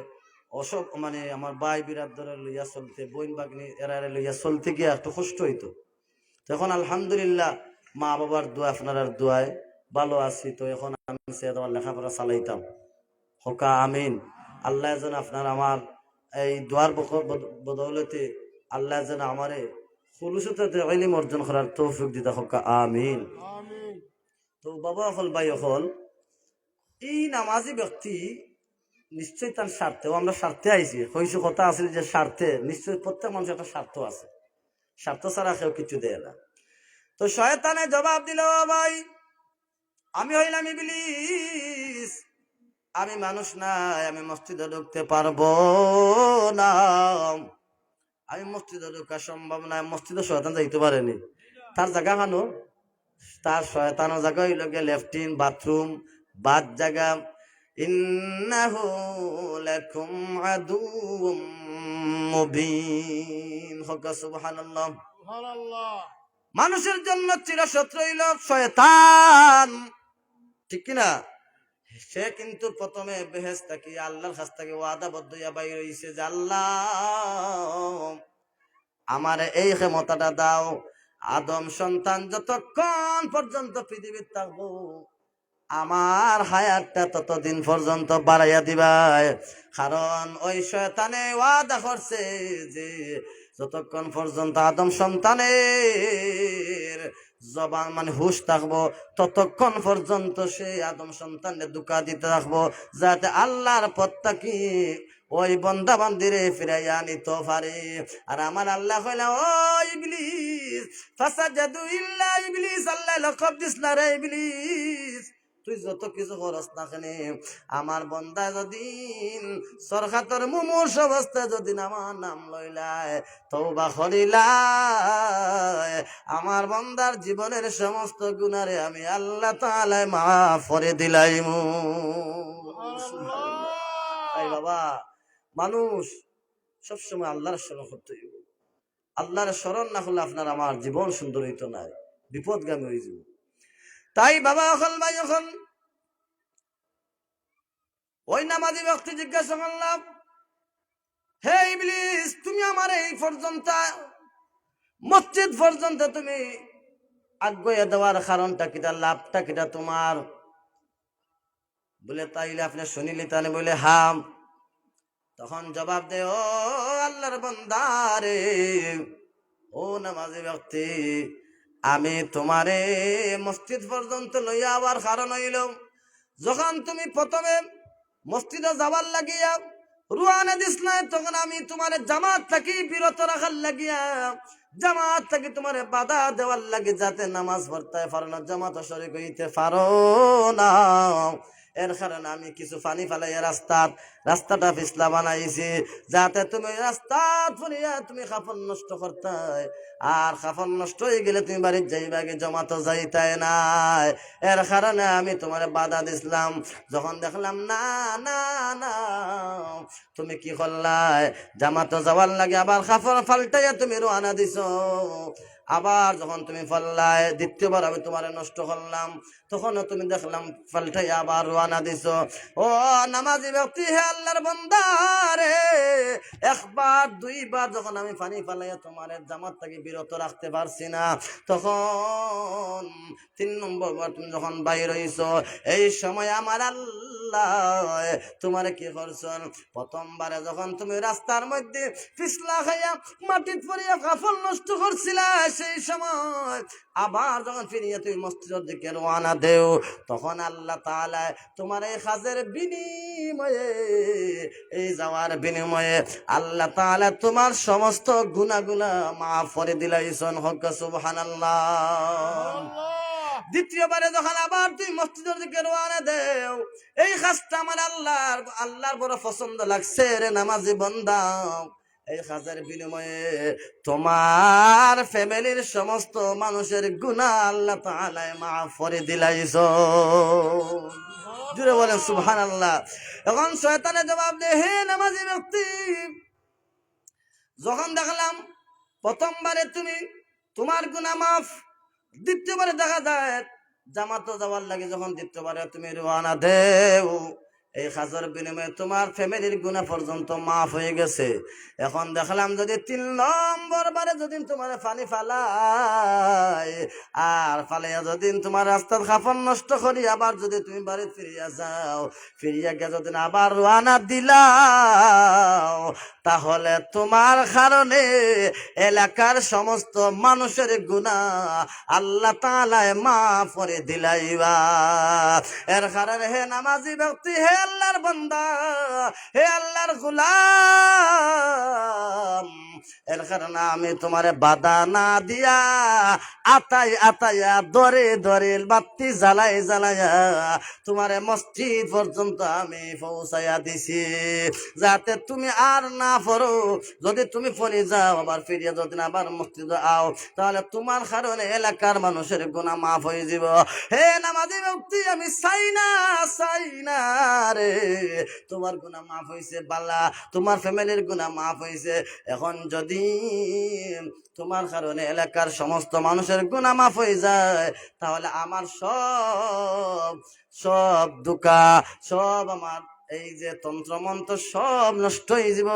Speaker 1: অসব মানে আমার ভাই বিরাদরে লইয়া চলতে, বইন বাগনি এরারে লইয়া চলতে গিয়া একটু কষ্ট হইতো। তখন আলহামদুলিল্লাহ মা বাবার দোয়া, আপনার দোয়ায় ভালো আছি। তো এখন আমি তোমার লেখাপড়া চালাইতাম। হকা আমিন। আল্লাহ যেন আপনার আমার এই দোয়ার বদৌলতে আল্লাহ যেন আমারে খুলুসতে ইলম অর্জন করার তৌফিক দিতে, হকা আমিন। তো বাবা হল ভাই হল, এই নামাজি ব্যক্তি নিশ্চয়ই তার স্বার্থে, আমরা স্বার্থে আইছি হইসু কথা আছে যে স্বার্থে, নিশ্চয়ই প্রত্যেক মানুষের একটা স্বার্থ আছে, স্বার্থ ছাড়া কেউ কিছু দেয় না। তো শয়তানে জবাব দিল, ভাই আমি হইলাম ইবলিস, আমি মানুষ নাই, আমি মসজিদে ঢুকতে পারবো না, আমি মসজিদে ঢুকা সম্ভব না। মসজিদে শয়তান যাইতে পারেনি, তার জায়গা খানো, তার শয়তানের জায়গা হইল গিয়ে লেফটিন, বাথরুম, বাদ জায়গা। ইন্নাহু লাকুম আদুউম মুবিন। সুবহানাল্লাহ। মানুষের জন্য চিরশত্রু হইল শয়তান, ঠিক কিনা? সে কিন্তু প্রথমে বেহেশত থেকে আল্লাহর কাছ থেকে ওয়াদাবদ্ধ হইয়া বাইর হইছে যে আল্লাহ আমার এই ক্ষমতাটা দাও, আদম সন্তান যতক্ষণ পর্যন্ত পৃথিবীর থাকবো আমার হায়াতটা ততদিন পর্যন্ত বাড়াইয়া দিবাই। কারণ ওই শয়তানে ওয়াদা করছে যে যতক্ষণ পর্যন্ত আদম সন্তানের জবান মানে হুশ থাকবো ততক্ষণ পর্যন্ত সে আদম সন্তানের ধোঁকা দিতে থাকবো, যাতে আল্লাহর পথটা কি ওই বন্দা বান্দিরে ফিরাইয়া নিতে পারে। আর আমার আল্লাহ কইলা, ও ইবলিস ফাসাজাদু ইল্লা ইবলিস, আল্লাহ লকব দিস না রে ইবলিস, তুই যত কিছু খরচ না কেন আমার বন্দা যদি সরকার মুমূর্ষ অবস্থায় যদি আমার নাম লইলায়, তওবা করিলায়, আমার বন্দার জীবনের সমস্ত গুনারে আমি আল্লাহ তাআলা মাফ করে দিলাইমু। তাই বাবা মানুষ সবসময় আল্লাহর স্মরণ করতে হইব। আল্লাহর স্মরণ না হলে আপনার আমার জীবন সুন্দর হইতো না, বিপদগামী হয়ে যাব। তাই বাবা এখন ভাই এখন ওই নামাজি ব্যক্তি জিজ্ঞাসা করলাম, হে ইবলিস তুমি আমার এই পর্যন্ত মসজিদ পর্যন্ত তুমি আজ্ঞা দেওয়ার কারণটা কিটা, লাভটা কিটা তোমার? বলে তাইলে আপনি শুনিলি তাহলে? বলে হাম। তখন জবাব দে, ও আল্লাহর বান্দারে, ও নামাজি ব্যক্তি, আমি তোমারে মসজিদ পর্যন্ত লইয়া আবার কারণ হইল, যখন তুমি প্রথমে মসজিদে যাবার লাগিয়া রুয়ানা দিস নাই, তখন আমি তোমার জামাত থাকি বিরত রাখার লাগিয়া, জামাত থাকি তোমার বাধা দেওয়ার লাগে, যাতে নামাজ পড়তে পারো না, জামাত শরীক হইতে পারো না। এর কারণে আমি কিছু পানি ফালাইয়া রাস্তাটা পিছলা বানাইছি, যাতে তুমি রাস্তা ফুরিয়া তুমি কাপড় নষ্ট করতে, আর কাপড় নষ্ট হয়ে গেলে তুমি বাড়ির যাইবাগে জমাতো যাইতাই নাই। এর কারণে আমি তোমার বাধা দিছিলাম। যখন দেখলাম না না না তুমি কি করলাই, জামাতো যাওয়ার লাগে আবার কাপড় ফাল্টাইয়া তুমি রওনা দিছো, আবার যখন তুমি ফাল্লাই দ্বিতীয়বার আমি তোমার নষ্ট করলাম, তখনও তুমি দেখলাম পাল্টাইয়া আবার রওনা দিছো। ও নামাজি ব্যক্তি, হে আল্লাহর বান্দা রে, একবার দুইবার যখন আমি পানি ফালাইয়া তোমার জামাত থেকে বিরত রাখতে পারছি না, তখন 3 নম্বর বার তুমি যখন বাইর হইছো, এই সময় আমার আল্লাহ তোমার কি করছেন, প্রথমবারে যখন তুমি রাস্তার মধ্যে পিছলা খাইয়া মাটির পড়িয়া কাপড় নষ্ট করছিলা, সেই সময় আবার যখন ফিরিয়ে তুমি মসজিদের দিকে রওনা দেও, তখন আল্লাহ তাআলা তোমার এই কাজের বিনিময়ে, এই যাওয়ার বিনিময়ে আল্লাহ তাআলা তোমার সমস্ত গুনাহগুলা মাফ করে দিলাইছেন। হক সুবহানাল্লাহ। দ্বিতীয়বারে যখন আবার তুই মসজিদের দিকে রওনা দেও, এই কাজটা আমার আল্লাহর বড় পছন্দ লাগছে রে নামাজি বান্দা, এই কাজের বিনিময়ে তোমার ফ্যামিলির সমস্ত মানুষের গুনাহ আল্লাহ তাআলা মাফ করে দিলাইছেন। জুড়ে বলেন সুবহানাল্লাহ। এখন শয়তানের জবাব দে, হে নামাজি ব্যক্তি, যখন দেখলাম প্রথমবারে তুমি তোমার গুনাহ মাফ, দ্বিতীয়বারে দেখা যায় জামাতো যাওয়ার লাগে যখন দ্বিতীয়বারে তুমি রওনা দেও, এই হাজার বিনিময়ে তোমার ফ্যামিলির গুনাহ পর্যন্ত মাফ হয়ে গেছে। এখন দেখলাম যদি 3 নম্বর বারে যদি তোমার পানি ফালাই আর ফালাইয়া যদি তোমার রাস্তার খাফন নষ্ট করি আবার যদি তুমি বাড়ি ফিরিয়া যাও, ফিরিয়া গিয়ে যদি আবার রওনা দিলাও, তাহলে তোমার কারণে এলাকার সমস্ত মানুষের গুনাহ আল্লাহ তাআলায় মাফ করে দিলাইবা। এর কারণে হে নামাজি ব্যক্তি, হে আল্লাহর বান্দা, হে আল্লাহর গোলাম, এর কারণে আমি তোমারে বাধা না দিয়া আতাই আতাইয়া দরে দরে বাতি জ্বালাই জ্বালাইয়া তোমারে মসজিদ পর্যন্ত আমি পৌঁছাইয়া দিছি, যাতে তুমি আর না পড়ো। যদি তুমি পড়ে যাও আবার ফিরিয়া যদি আবার মসজিদে আও, তাহলে তোমার কারণে এলাকার মানুষের গুনাহ মাফ হয়ে যাব। হে নামাজি ব্যক্তি, আমি চাই না রে, তোমার গুনাহ মাফ হয়েছে বালা, তোমার ফ্যামিলির গুনাহ মাফ হয়েছে। এখন যদি তোমার কারণে এলাকার সমস্ত মানুষের গুনাহ মাফ হয়ে যায়, তাহলে আমার সব সব দুকা, সব আমার এই যে তন্ত্র মন্ত্র সব নষ্ট হয়ে যাব।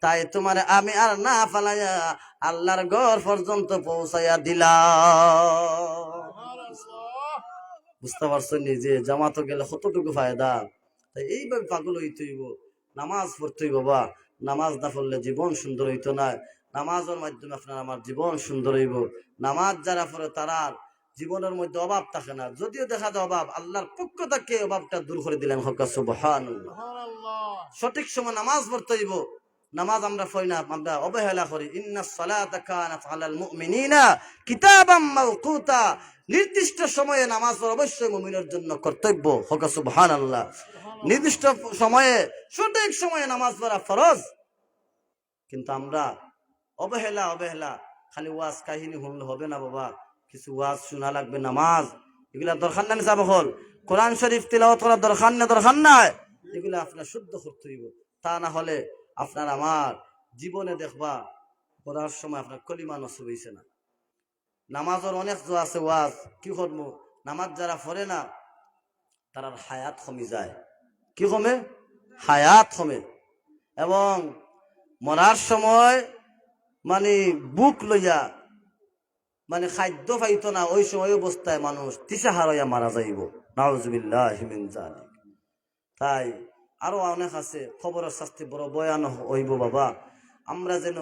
Speaker 1: তাই তোমার আমি আর না ফালাইয়া আল্লাহর ঘর পর্যন্ত পৌঁছাইয়া দিলাম। বুঝতে পারছো নি যে জামাতো গেলে কতটুকু ফায়দা। তাই এইভাবে পাগল হইতে হইব, নামাজ পড়তে হইব। বাবা, নামাজ না পড়লে জীবন সুন্দর হইতো না। নামাজের মাধ্যমে আপনার আমার জীবন সুন্দর হইব। নামাজ যারা পড়ে তারা জীবনের মধ্যে অভাব থাকে না। যদিও দেখা যায় অভাব, আল্লাহর পক্ষ থেকে অভাবটা দূর করে দিলেন। হক সুবহানাল্লাহ। সঠিক সময় নামাজ পড়তে হইব। নামাজ আমরা পড়ি না, আমরা অবহেলা করি। ইন্নাস সালাতা কানাত আলাল মুমিনিনা কিতাবাম মাওকুতা। নির্দিষ্ট সময়ে নামাজ পড়া অবশ্যই মুমিনের জন্য কর্তব্য। হক সুবহানাল্লাহ। নির্দিষ্ট সময়ে, সঠিক সময়ে নামাজ পড়া ফরজ। কিন্তু আমরা অবহেলা খালি ওয়াজ কাহিনী শুনলে হবে না বাবা, কিছু ওয়াজ শোনা লাগবে। নামাজ এগুলা দরকার না নিসাব হল, কোরআন শরীফ তিলাওয়াত করার দরকার নাই, এগুলা আপনার শুদ্ধ করতে হইব। তা না হলে আপনার আমার জীবনে দেখবা পড়ার সময় আপনার কলিমা নসিব হইছে না। নামাজের অনেক যে আছে ওয়াজ, কি করবো, নামাজ যারা পড়ে না তার হায়াত কমে যায়। কি কমে? হায়াত কমে। এবং মরার সময় মানে বুক লইয়া মানে খাদ্য পাইতো না, ওই সময় অবস্থায় মানুষ দিশাহারা হইয়া মারা যাইব। নাউজুবিল্লাহি মিন যালিক। তাই আরো অনেক আছে, খবরের শাস্তি বড় ভয়ানক হইব বাবা। আমরা যেন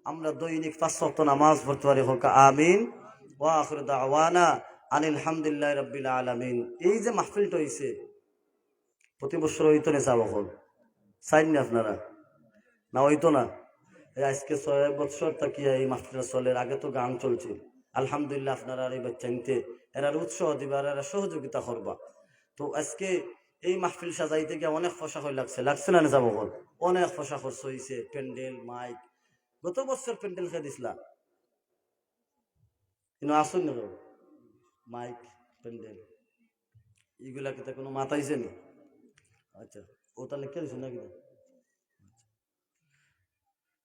Speaker 1: আমরা দৈনিক 5 ওয়াক্ত নামাজ পড়তে পারি। হোক আমিন। ওয়া আখিরু দাওয়ানা আনিল হামদুলিল্লাহি রাব্বিল আলামিন। এই যে মাহফিলটা হইছে প্রতি বছর হইতো না, যাব হল চাইন না আপনারা না, হইতো না। আজকে 6 বছর তাকিয়া এই মাহফিলটা চলে। আগে তো গান চলছিল। আলহামদুলিল্লাহ আপনারা এই বাচ্চাইতে এরা উৎসাহ দিবার, এরা সহযোগিতা করবা। তো আজকে এই মাহফিল সাজাইতে গিয়ে অনেক পয়সা হয়ে লাগছে না যাব বল, অনেক পয়সা খরচ হয়েছে। প্যান্ডেল, মাইক, গত বছর প্যান্ডেল খেয়ে দিছিলাম কিন্তু আসুন না মাইক প্যান্ডেল এগুলা কিতা কোনো মাথাইছে নি? আচ্ছা, ও তাহলে কে দিছে নাকি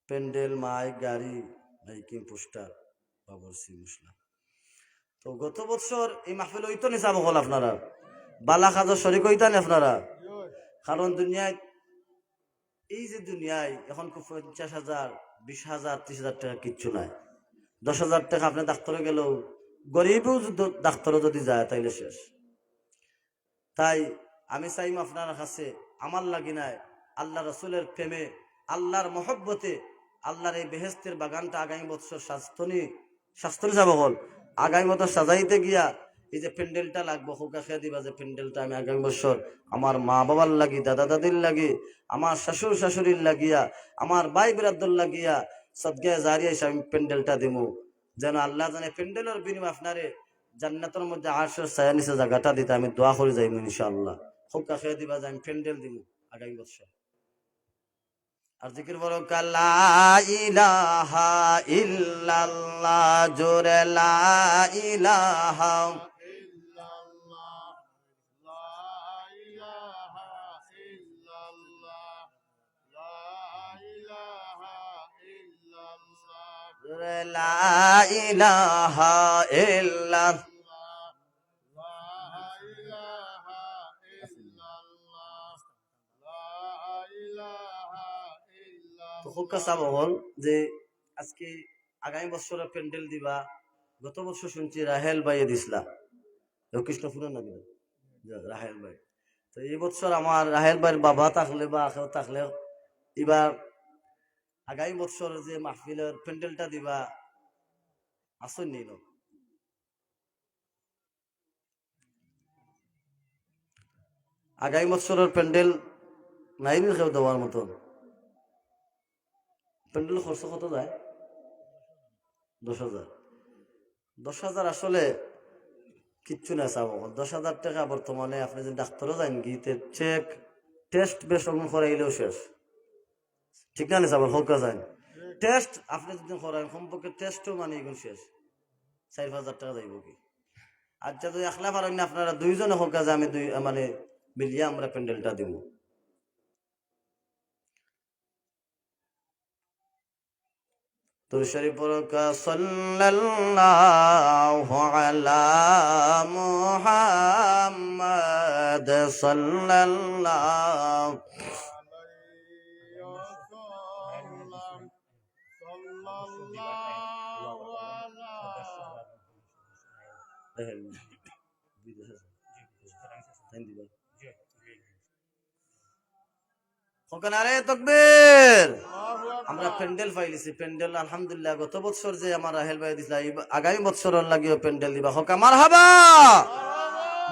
Speaker 1: প্যান্ডেল, মাইক, গাড়ি, মাইকিং, পোস্টার, বাবরসি, মশলা। তো গত বছর এই মাহফিল হইতো নি যাব হল আপনারা বালা কাজর শরিক হইতানি আপনারা। কারণ দুনিয়ায় এই যে দুনিয়ায় এখন 50,000, 20,000, 30,000 টাকা কিচ্ছু নাই। 10,000 টাকা আপনি ডাক্তারে গেলেও, গরিবও ডাক্তারও যদি যায় তাইলে শেষ। তাই আমি চাইম আপনার কাছে আমার লাগি নাই আল্লাহ রসুলের প্রেমে, আল্লাহর মহব্বতে আল্লাহর এই বেহেস্তের বাগানটা আগামী বছর শাস্ত্রী যাব হল আগামী বছর সাজাইতে গিয়া এই যে প্যান্ডেলটা লাগবো, হোকা খেয়ে দিবা যে প্যান্ডেলটা আমি আগামী বছর আমার মা বাবার লাগি, দাদা দাদির লাগি, আমার শ্বশুর শাশুড়ির লাগিয়া, আমার ভাই বিরাদর লাগিয়া সদগায়ে জারিয়া হিসেবে আমি প্যান্ডেলটা দিমু। যেন আল্লাহ জানে প্যান্ডেলের বিনিময়ে আপনারে জান্নাতের মধ্যে আরশের ছায়া নিচে জায়গাটা দিতে আমি দোয়া করে যাইব ইনশাআল্লাহ। হোকা খেয়ে দিবা যে আমি প্যান্ডেল দিমু আগামী বছর। আর জিকির বলো লা ইলাহা ইল্লাল্লাহ, জোরে লা ইলাহা লা ইলাহা ইল্লাল্লাহ। হোক্কা চাব হল যে আজকে আগামী বছর প্যান্ডেল দিবা, গত বছর শুনছি রাহেল ভাই দিছিলা কৃষ্ণপুর না রাহেল ভাই, তো এই বছর আমার রাহেল ভাইয়ের বাবা থাকলে বা কেউ থাকলে এবার আগামী বছর যে মাহফিলের প্যান্ডেলটা দিবা আসন নিল আগামী বছরের প্যান্ডেল নাই কেউ দেওয়ার মতন। প্যান্ডেল খরচ কত যায়? 10,000। 10,000 আসলে কিচ্ছু না চাবো। 10,000 টাকা বর্তমানে আপনি যদি ডাক্তারও যান গিয়ে চেক টেস্ট বেশ করাইলেও শেষ, ঠিক না চাবো হোক যায় টেস্ট আপনি যদি করেন সম্পর্কে টেস্টও মানে এখন শেষ, 4,000 টাকা যাইব কি। আর যদি একলা পারেন না আপনারা দুইজনে হোক কাজে আমি দুই মানে মিলিয়ে আমরা প্যান্ডেলটা দিব। তুরশরী পরকা সাল্লাল্লাহু আলা মুহাম্মাদ সাল্লাল্লাহু আমরা প্যান্ডেল পাইলিছি। প্যান্ডেল আলহামদুলিল্লাহ গত বছর যে আমার রাহেল ভাই দিছিল আগামী বছর লাগিও প্যান্ডেল দিবা হকা মারহাবা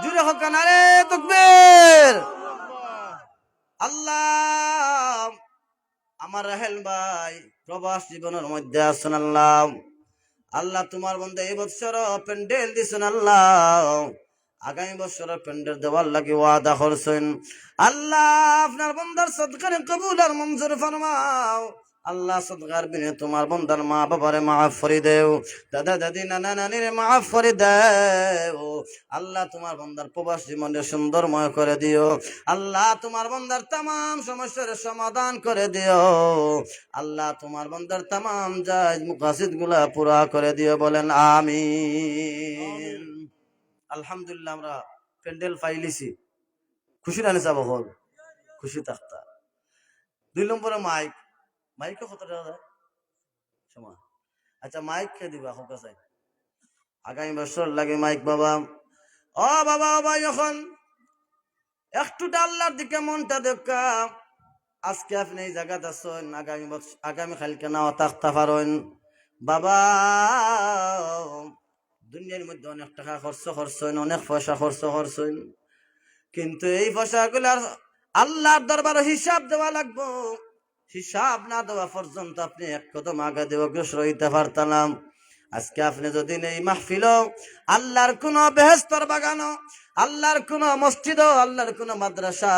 Speaker 1: জুড়ে হকা নারে তাকবীর। আল্লাহ আমার রাহেল ভাই প্রবাস জীবনের মধ্যে আছেন আল্লাহ, আল্লাহ তোমার বন্ধু এই বছর প্যান্ডেল দিছেন আল্লাহ, আগামী বছর প্যান্ডেল দেওয়ার লাগে ওয়াদা করছেন আল্লাহ, আপনার বন্দার সদকার কবুল আর মঞ্জুর ফরমাও আল্লাহ। সদকার বিনে তোমার বন্দার মা বাবারে মাফ করে দেও, দাদা দাদি নানা নানিরে মাফ করে দেও আল্লাহ। তোমার বন্দার প্রবাস জীবনে সুন্দরময় করে দিও আল্লাহ, তোমার বন্দার তাম সমস্যার সমাধান করে দিও আল্লাহ, তোমার বন্দার তাম জায়েজ মুকাসিদ গুলা পুরা করে দিও, বলেন আমিন। আলহামদুলিল্লাহ আমরা প্যান্ডেল পাইলিছি, খুশি রানি চাবো হল খুশি থাকতা। 2 নম্বরে মাইক, মাইকে কত টাকা যায় সময়? আচ্ছা মাইক কে দিবা হোক চাই আগামী বছর লাগে মাইক বাবা। ও বাবা ভাই এখন একটু আল্লাহর দিকে মনটা দেখা, আজকে আপনি এই জায়গাতে আছেন, আগামী বছর আগামী কালকে নাও থাকতে পারেন বাবা। দুনিয়ার মধ্যে অনেক টাকা খরচ করছেন, অনেক পয়সা খরচ করছেন, কিন্তু এই পয়সাগুলার আল্লাহর দরবারে হিসাব দেওয়া লাগবো। হিসাব না দেওয়া পর্যন্ত আপনি এক কদম আগে দেওয়া অগ্রসর হইতে পারতাম। আজকে আপনি যদি এই মাহফিল আল্লাহর কোন বেহেশতর বাগানো, আল্লাহর কোন মসজিদ, আল্লাহর কোন মাদ্রাসা,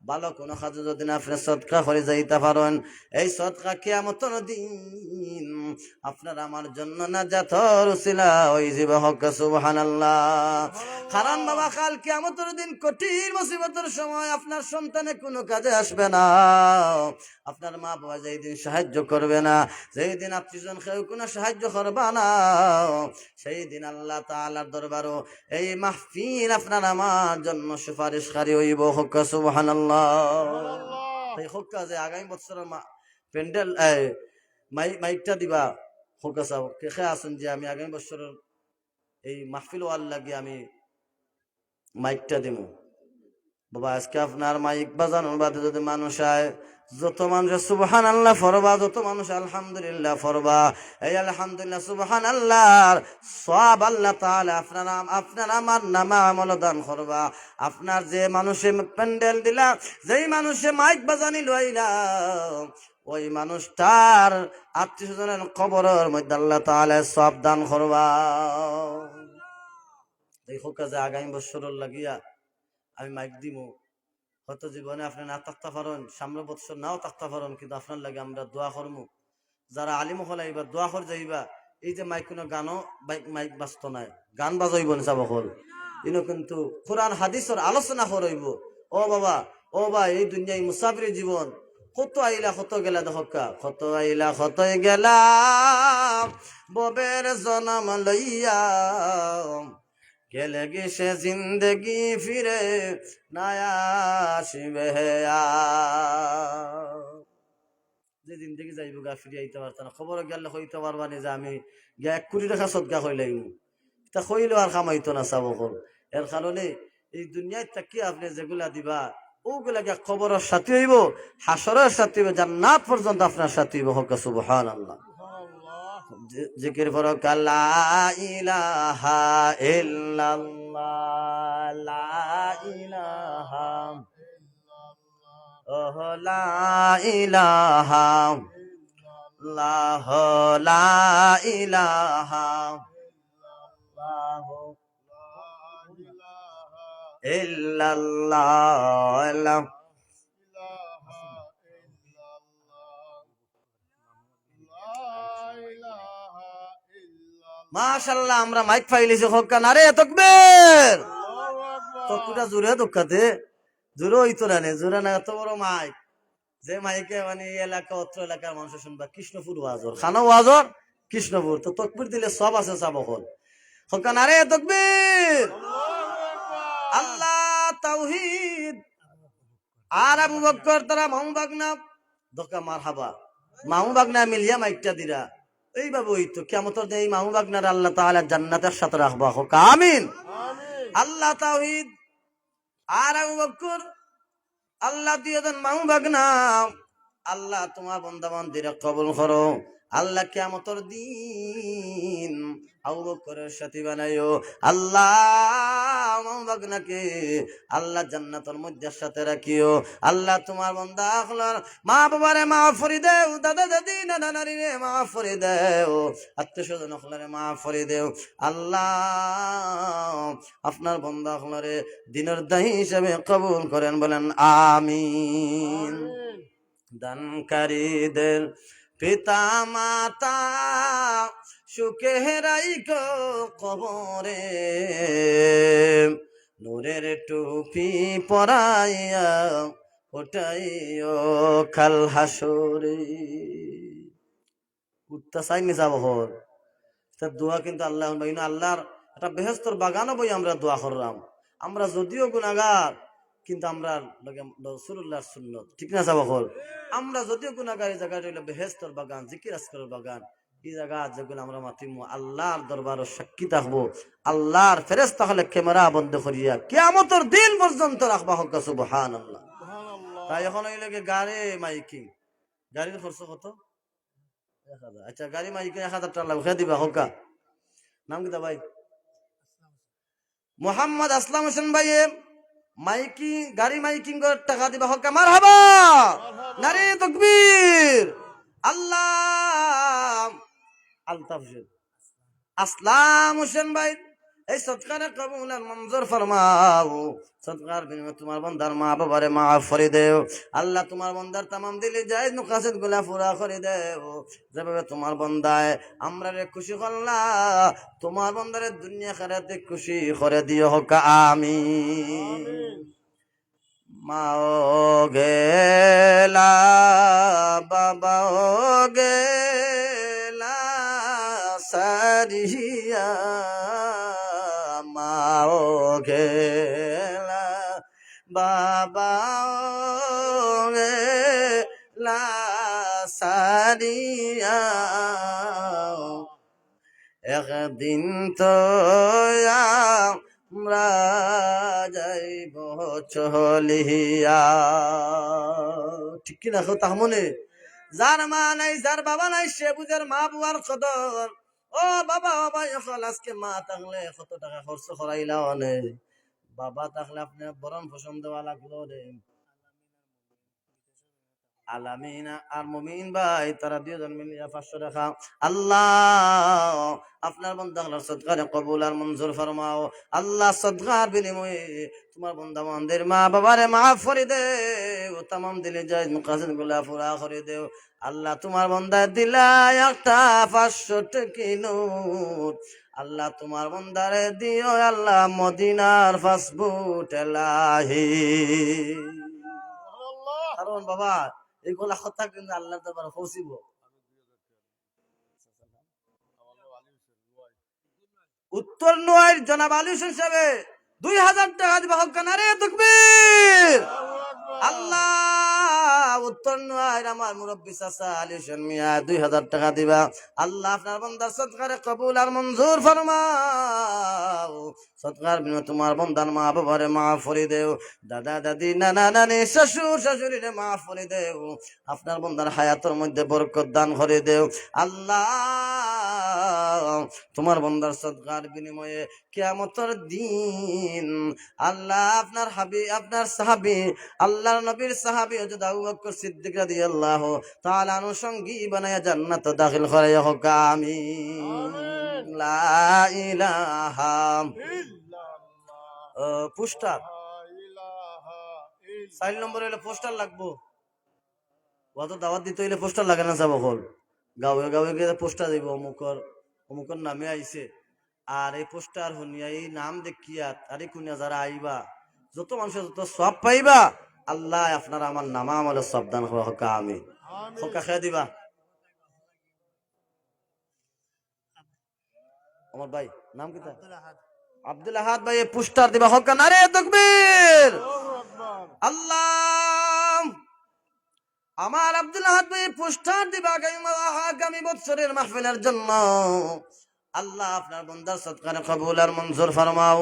Speaker 1: ভালো কোন কাজে যদি আপনি সদকা করে যাইতে পারেন, এই সদকা কিয়ামতের দিন আপনার আমার জন্য নাজাতের উসিলা হয়ে যাবে। হক সুবহানাল্লাহ। কারণ বাবা কাল কিয়ামতের দিন কঠিন মুসিবতের সময় আপনার সন্তানে কোনো কাজে আসবে না, আপনার মা বাবা যেই দিন সাহায্য করবে না, যেই দিন আত্মীয়জন কেউ কোনো সাহায্য করবে না, সেই দিন আল্লাহ তাআলার দরবারও এই মাহফিল আপনার আমার জন্য সুপারিশকারী হইব। হক সুবহানাল্লাহ। এই হক যে আগামী বছর প্যান্ডেল মাইকটা দিবা হোক চাও কে আছেন যে আমি আগামী বছরের এই মাহফিল ওয়াল লাগে আমি মাইকটা দিব বাবা। আজকে আপনার মাইক বাজানোর বাদে যদি মানুষ আয়, যত মানুষ সুবহানাল্লাহ ফরবা, যত মানুষ আলহামদুলিল্লাহ ফরবা, এই আলহামদুলিল্লাহ সুবহানাল্লাহর সওয়াব আল্লাহ তাআলা আপনার আমার নামে আমল দান করবা। আপনার যে মানুষে প্যান্ডেল দিলা, যেই মানুষে মাইক বাজানি লইলা, ওই মানুষটার আত্মীয়স্বজনের কবরের মধ্যে আল্লাহ তাআলা সওয়াব দান করবা। দেখো কাজে আগামী বছরের লাগিয়া আমি মাইক দিব, হয়তো জীবনে আপনি না থাকতে পারেন, সামনে বছর নাও থাকতে পারেন, কিন্তু আপনার লাগে আমরা দোয়া করবো। যারা আলিম হল এইবার দোয়া করে যাইবা, এই যে মাইক কোনো গানও মাইক বাজত নাই, গান বাজাইব না চাব হল ইনো, কিন্তু কোরআন হাদিসের আলোচনা করইব। ও বাবা ও ভাই, এই দুনিয়ায় মুসাফির জীবন, কত আইলা কত গেলা, দেখা কত আইলা কতই গেলা ববের জনম লইয়া, গেলে গেছে জিন্দগি ফিরে না আসিবে। যে জিন্দগি যাইব গা ফিরে আইতে পারত না, খবর গেলে হইতে পারবা না যে আমি গিয়া 1 কোটি টাকা সদকা হইলাম, তা হইলেও আর কামাইতো না চাব কল। এর কারণে এই দুনিয়ায় তাকি আপনি যেগুলা দিবা ওগুলা গিয়া খবরের সাথে হইব, হাসরের সাথে হইব, জান্নাত পর্যন্ত আপনার সাথে হইব। হক সুবহানাল্লাহ। জিকির করো লা ইলাহা ইল্লাল্লাহ, লা ইলাহা, ওহ লা ইলাহা, লা ইলাহা ইল্লাল্লাহ। মাশাআল্লাহ, আমরা মাইক পাইলিছি হক্কা নারে তাকবীর। তকুটা জোরে দক্ষাতে জোরে হইতো না, জোরে না, এত বড় মাইক যে মাইকে মানে এলাকা অত্র এলাকার মানুষ শুনবা কৃষ্ণপুর ওয়াজর, খানা ওয়াজর কৃষ্ণপুর, তো তকবীর দিলে সব আছে সব হল। হক্কা নারে তাকবীর। আল্লাহ তাওহীদ। আর আবু বকর তারা মামু বাগনা দকা মারহাবা, মামু বাগনা মিলিয়া মাইকটা দিরা এইভাবে হইতো কিয়ামতের দিন এই মামু বাগনার আল্লাহ তাআলা জান্নাতের সাথে রাখবা। হোক আমিন। আল্লাহ তাওহীদ আর আবু বকর আল্লাহ দিয়ে দেন মামু বাগনা। আল্লাহ তোমার বান্দা বান্দিরা কবুল করো। আল্লাহ কিয়ামতের দিন আবু বকরের সাথী বানাইও। আল্লাহ মামু বাগনাকে আল্লাহ জান্নাতের মধ্যে সাথে রাখিও। আল্লাহ তোমার বান্দা হলার মা বাবারে মাফ করে দেও, দাদা দাদি নানা নানি রে মাফ করে দেও, আত্মীয় স্বজন হলারে মাফ করে দেও। আল্লাহ আপনার বান্দা হলারে দিনের দায়ী হিসেবে কবুল করেন, বলেন আমিন। দানকারীদের পিতা মাতা সুখে রাইখো কবরে, নূরের টুপি পরাইয়া ওটাইও কাল হাসরে। উঠতে চাইনি যাব হর তার দোয়া কিন্তু আল্লাহ আল্লাহর একটা বেহেশতর বাগানও বই আমরা দোয়া করলাম। আমরা যদিও গুনাহগার কিন্তু আমরা রাসূলুল্লাহর সুন্নত, ঠিক না যাব হল। আমরা যদিও গুনাহগার, এই জায়গাটা হইলো বেহেশতর বাগান, জিকির আজকারের বাগান। এই জায়গা যেগুলো আমরা মাতিমু আল্লাহর দরবারে সাক্ষী থাকবো, আল্লাহর ফেরেশতা হলে ক্যামেরা বন্ধ করিয়া কিয়ামতের দিন পর্যন্ত রাখবা। হোক সুবহানাল্লাহ। তাই এখন হইলো গাড়ি মাইকিং, গাড়ির খরচ কত? 1000। আচ্ছা, গাড়ি মাইকিং 1000 টাকা লাগবে, খেয়ে দিবা। হোক নাম কিতা ভাই? মোহাম্মদ আসলাম হোসেন ভাই মাইকিং, গাড়ি মাইকিং করে টাকা দিবা। হোক মারহাবা, নারে তাকবীর। আল্লাহ আলতাফ হোসেন, আসলাম হোসেন ভাই এই সৎকারে কবুল আর মঞ্জুর ফরমাও। সৎকার বিনিময়ে তোমার বান্দার মা বাবারে মাফ করে দেও। আল্লাহ তোমার বান্দার তামাম দিলে জায়েজ মুকাসিদ গুলা পুরা করে দেও। যেভাবে তোমার বান্দায় আমরা রে খুশি করলা, তোমার বান্দারে দুনিয়া আখিরাতে খুশি করে দিও। হোক আমিন। মা ও গেলা, বাবা ও গেলা সারিয়া, মা ও গেলা, বাবা ও গেলা সারিয়া, একদিন তো আমরা যাইব চলিয়া। ঠিক কিনা তাহ মনে? যার মা নাই, যার বাবা নাই, সে বুঝার মা বুয়ার কদর। ও বাবা, বাবা এখন আজকে মা থাকলে কত টাকা খরচ করাইলা অনেক, বাবা থাকলে আপনি বরণ পোষণ দেওয়া লাগলো রে। আলামিনা আর মুমিন ভাই তারা দুজন মিলিয়া 500 টাকা আল্লাহ আপনার বান্দার সদকারে কবুল আর মঞ্জুর ফরমাও। আল্লাহ সদকার বিনিময়ে তোমার বান্দা বান্দির মা বাবারে মাফ করে দেও, তামাম দিলে জায়েজ মুকাসিদ গুলা পুরা করে দেও। আল্লাহ তোমার বান্দা দিলা একটা 500 টাকা নোট, আল্লাহ তোমার বান্দারে দিও আল্লাহ মদিনার পাসপোর্ট এলাহি। কারণ বাবা এইগুলা কথা কিন্তু আল্লাহর দরবারে পৌঁছিব। উত্তর নোয়ার জনাব আলী হোসেন সাহেব 2000 টাকা দিবা হক নারে তাকবীর। আল্লাহ উত্তর নয় আমার মুরব্বী চাচা আলিশান মিয়া 2000 টাকা দিবা। আল্লাহ আপনার বান্দার সদকারে কবুল আর মঞ্জুর ফরমাও। সদকার বিনিময়ে তোমার বান্দার মা বাবারে মাফ করে দেও, দাদা দাদি নানা নানি শ্বশুর শাশুড়িরে মাফ করে দেও। আপনার বান্দার হায়াতের মধ্যে বরকত দান করে দেও। আল্লাহ তোমার বান্দার সদকার বিনিময়ে কিয়ামতের দিন আল্লাহ আপনার হাবিব আপনার সাহাবী আল্লাহর নবীর সাহাবী হযরত আবু বকর সিদ্দিক রাদিয়াল্লাহু তাআলা আনুষঙ্গী বানায়া জান্নাতে দাখিল করাইয়া হোক আমিন। লা ইলাহা ইল্লাল্লাহ। পোস্টার 4 নম্বর হইলে পোস্টার লাগবো। কত দাওয়াত দিতে হইলে পোস্টার লাগে না? যাব হল গাঁয়ে গাঁয়ে গিয়ে পোস্টার দিব অমুকর নামে আইছে। আর এই পোস্টার শুনিয়া এই নাম দেখিয়া তারিখ শুনিয়া যারা আইবা যত মানুষের যত সব পাইবা আল্লাহ আপনারা আমার নামা আমার সাবধান হকা আমি হকা খেয়ে দিবা। আমার ভাই নাম কি? আব্দুল আহাদ ভাই পোস্টার দিবা হকা নারে তাকবীর। আল্লাহ আমার আব্দুল আহাদ ভাই পোস্টার দিবা আগামী বছরের মাহফিলের জন্য। আল্লাহ আপনার বান্দার সদকারে কবুল আর মঞ্জুর ফরমাও।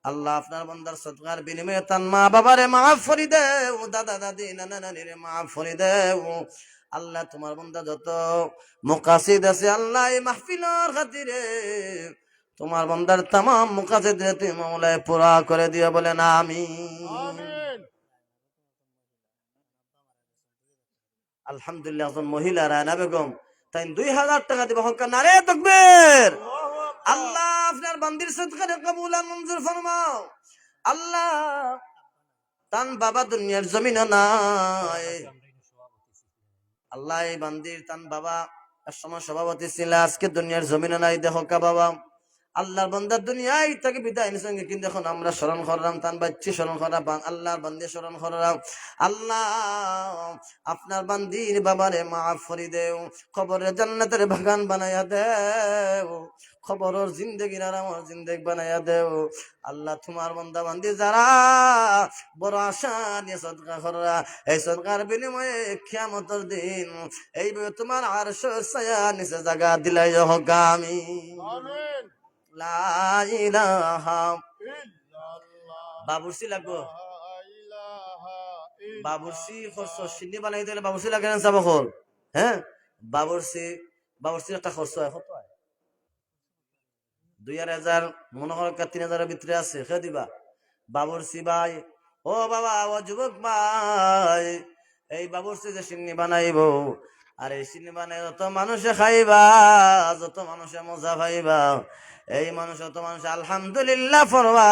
Speaker 1: আল্লাহ আপনার বান্দার সদকার বিনিময়ে তার মা বাবারে মাফ করে দেও, দাদা দাদি নানা নানিরে মাফ করে দেও। আল্লাহ তোমার বান্দা যত মুকাসিদ আছে আল্লাহ এই মাহফিলের খাতিরে তোমার বান্দার तमाम মুকাসিদ তুমি মওলায়ে পুরা করে দিও বলেন আমিন। আলহামদুলিল্লাহ। একজন মহিলা রায়না বেগম তাই 2000 টাকা দিব হক নারে তাকবীর। আল্লাহ আপনার বান্দির সদকারে কবুল আর মঞ্জুর ফরমাও। আল্লাহ তান বাবা দুনিয়ার জমিনে নাই। আল্লাহ এই বান্দির তান বাবা একসময় সভাপতি ছিল, আজকে দুনিয়ার জমিনে নাই। দেখো কা বাবা আল্লাহর বান্দা দুনিয়ায় থেকে বিদায় নিছেন, কিন্তু এখন আমরা স্মরণ করলাম তান বাচ্চি স্মরণ করা আল্লাহর বান্দি স্মরণ করলাম। আল্লাহ আপনার বান্দির বাবারে মাফ করে দেও, কবরে জান্নাতের বাগান বানাইয়া দেও, খবরের জিন্দেগির আরামের জিন্দেগি বানাইয়া দেও। আল্লাহ তোমার বান্দা বান্দি যারা বড় আশা নিয়ে সদকা করা এই সদকার বিনিময়ে কিয়ামতের দিন এইভাবে তোমার আরশের ছায়া নিচে জায়গা দিলাই হোক আমিন। লা ইলাহা ইল্লাল্লাহ। বাবুর্চি লাগবো? বাবুর্চি খরচ সিন্নি বানাই দিলে বাবুর্চি লাগে না? যাব হল হ্যাঁ বাবুর্চির একটা খরচ হয় কত হয়? 2000 মনে হয় 3000 ভিতরে আছে। খেয়ে দিবা বাবুর্চি ভাই। ও বাবা ও যুবক ভাই এই বাবুর্চি যে সিন্নি বানাইব আর এই সিন্নি বানাই যত মানুষে খাইবা যত মানুষে মজা পাইবা এই মানুষ যত মানুষ আলহামদুলিল্লাহ ফরবা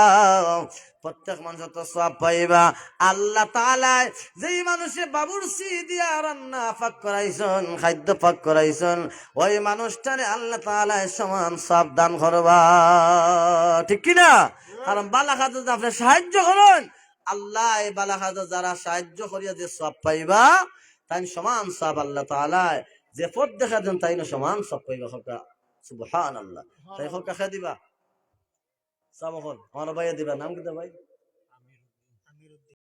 Speaker 1: প্রত্যেক মানুষ যত সওয়াব পাইবা। আল্লাহ তাআলা যেই মানুষে বাবুর্চি দিয়া রান্না পাক করাইছেন খাদ্য পাক করাইছেন ওই মানুষটারে আল্লাহ তাআলা সমান সওয়াব দান করবা, ঠিক কি না? কারণ বালা খাদ্য আপনি সাহায্য করেন আল্লাহ এই বালা খাদ্য যারা সাহায্য করিয়া যে সওয়াব পাইবা তাই সমান সওয়াব আল্লাহ তাআলা যে পথ দেখা দেন তাই না সমান সওয়াব পাইবা। হকা সুবহানাল্লাহ। তাই হকা খা দিবা সাবহল আমার ভাইয়া দিবা। নাম কি ভাই?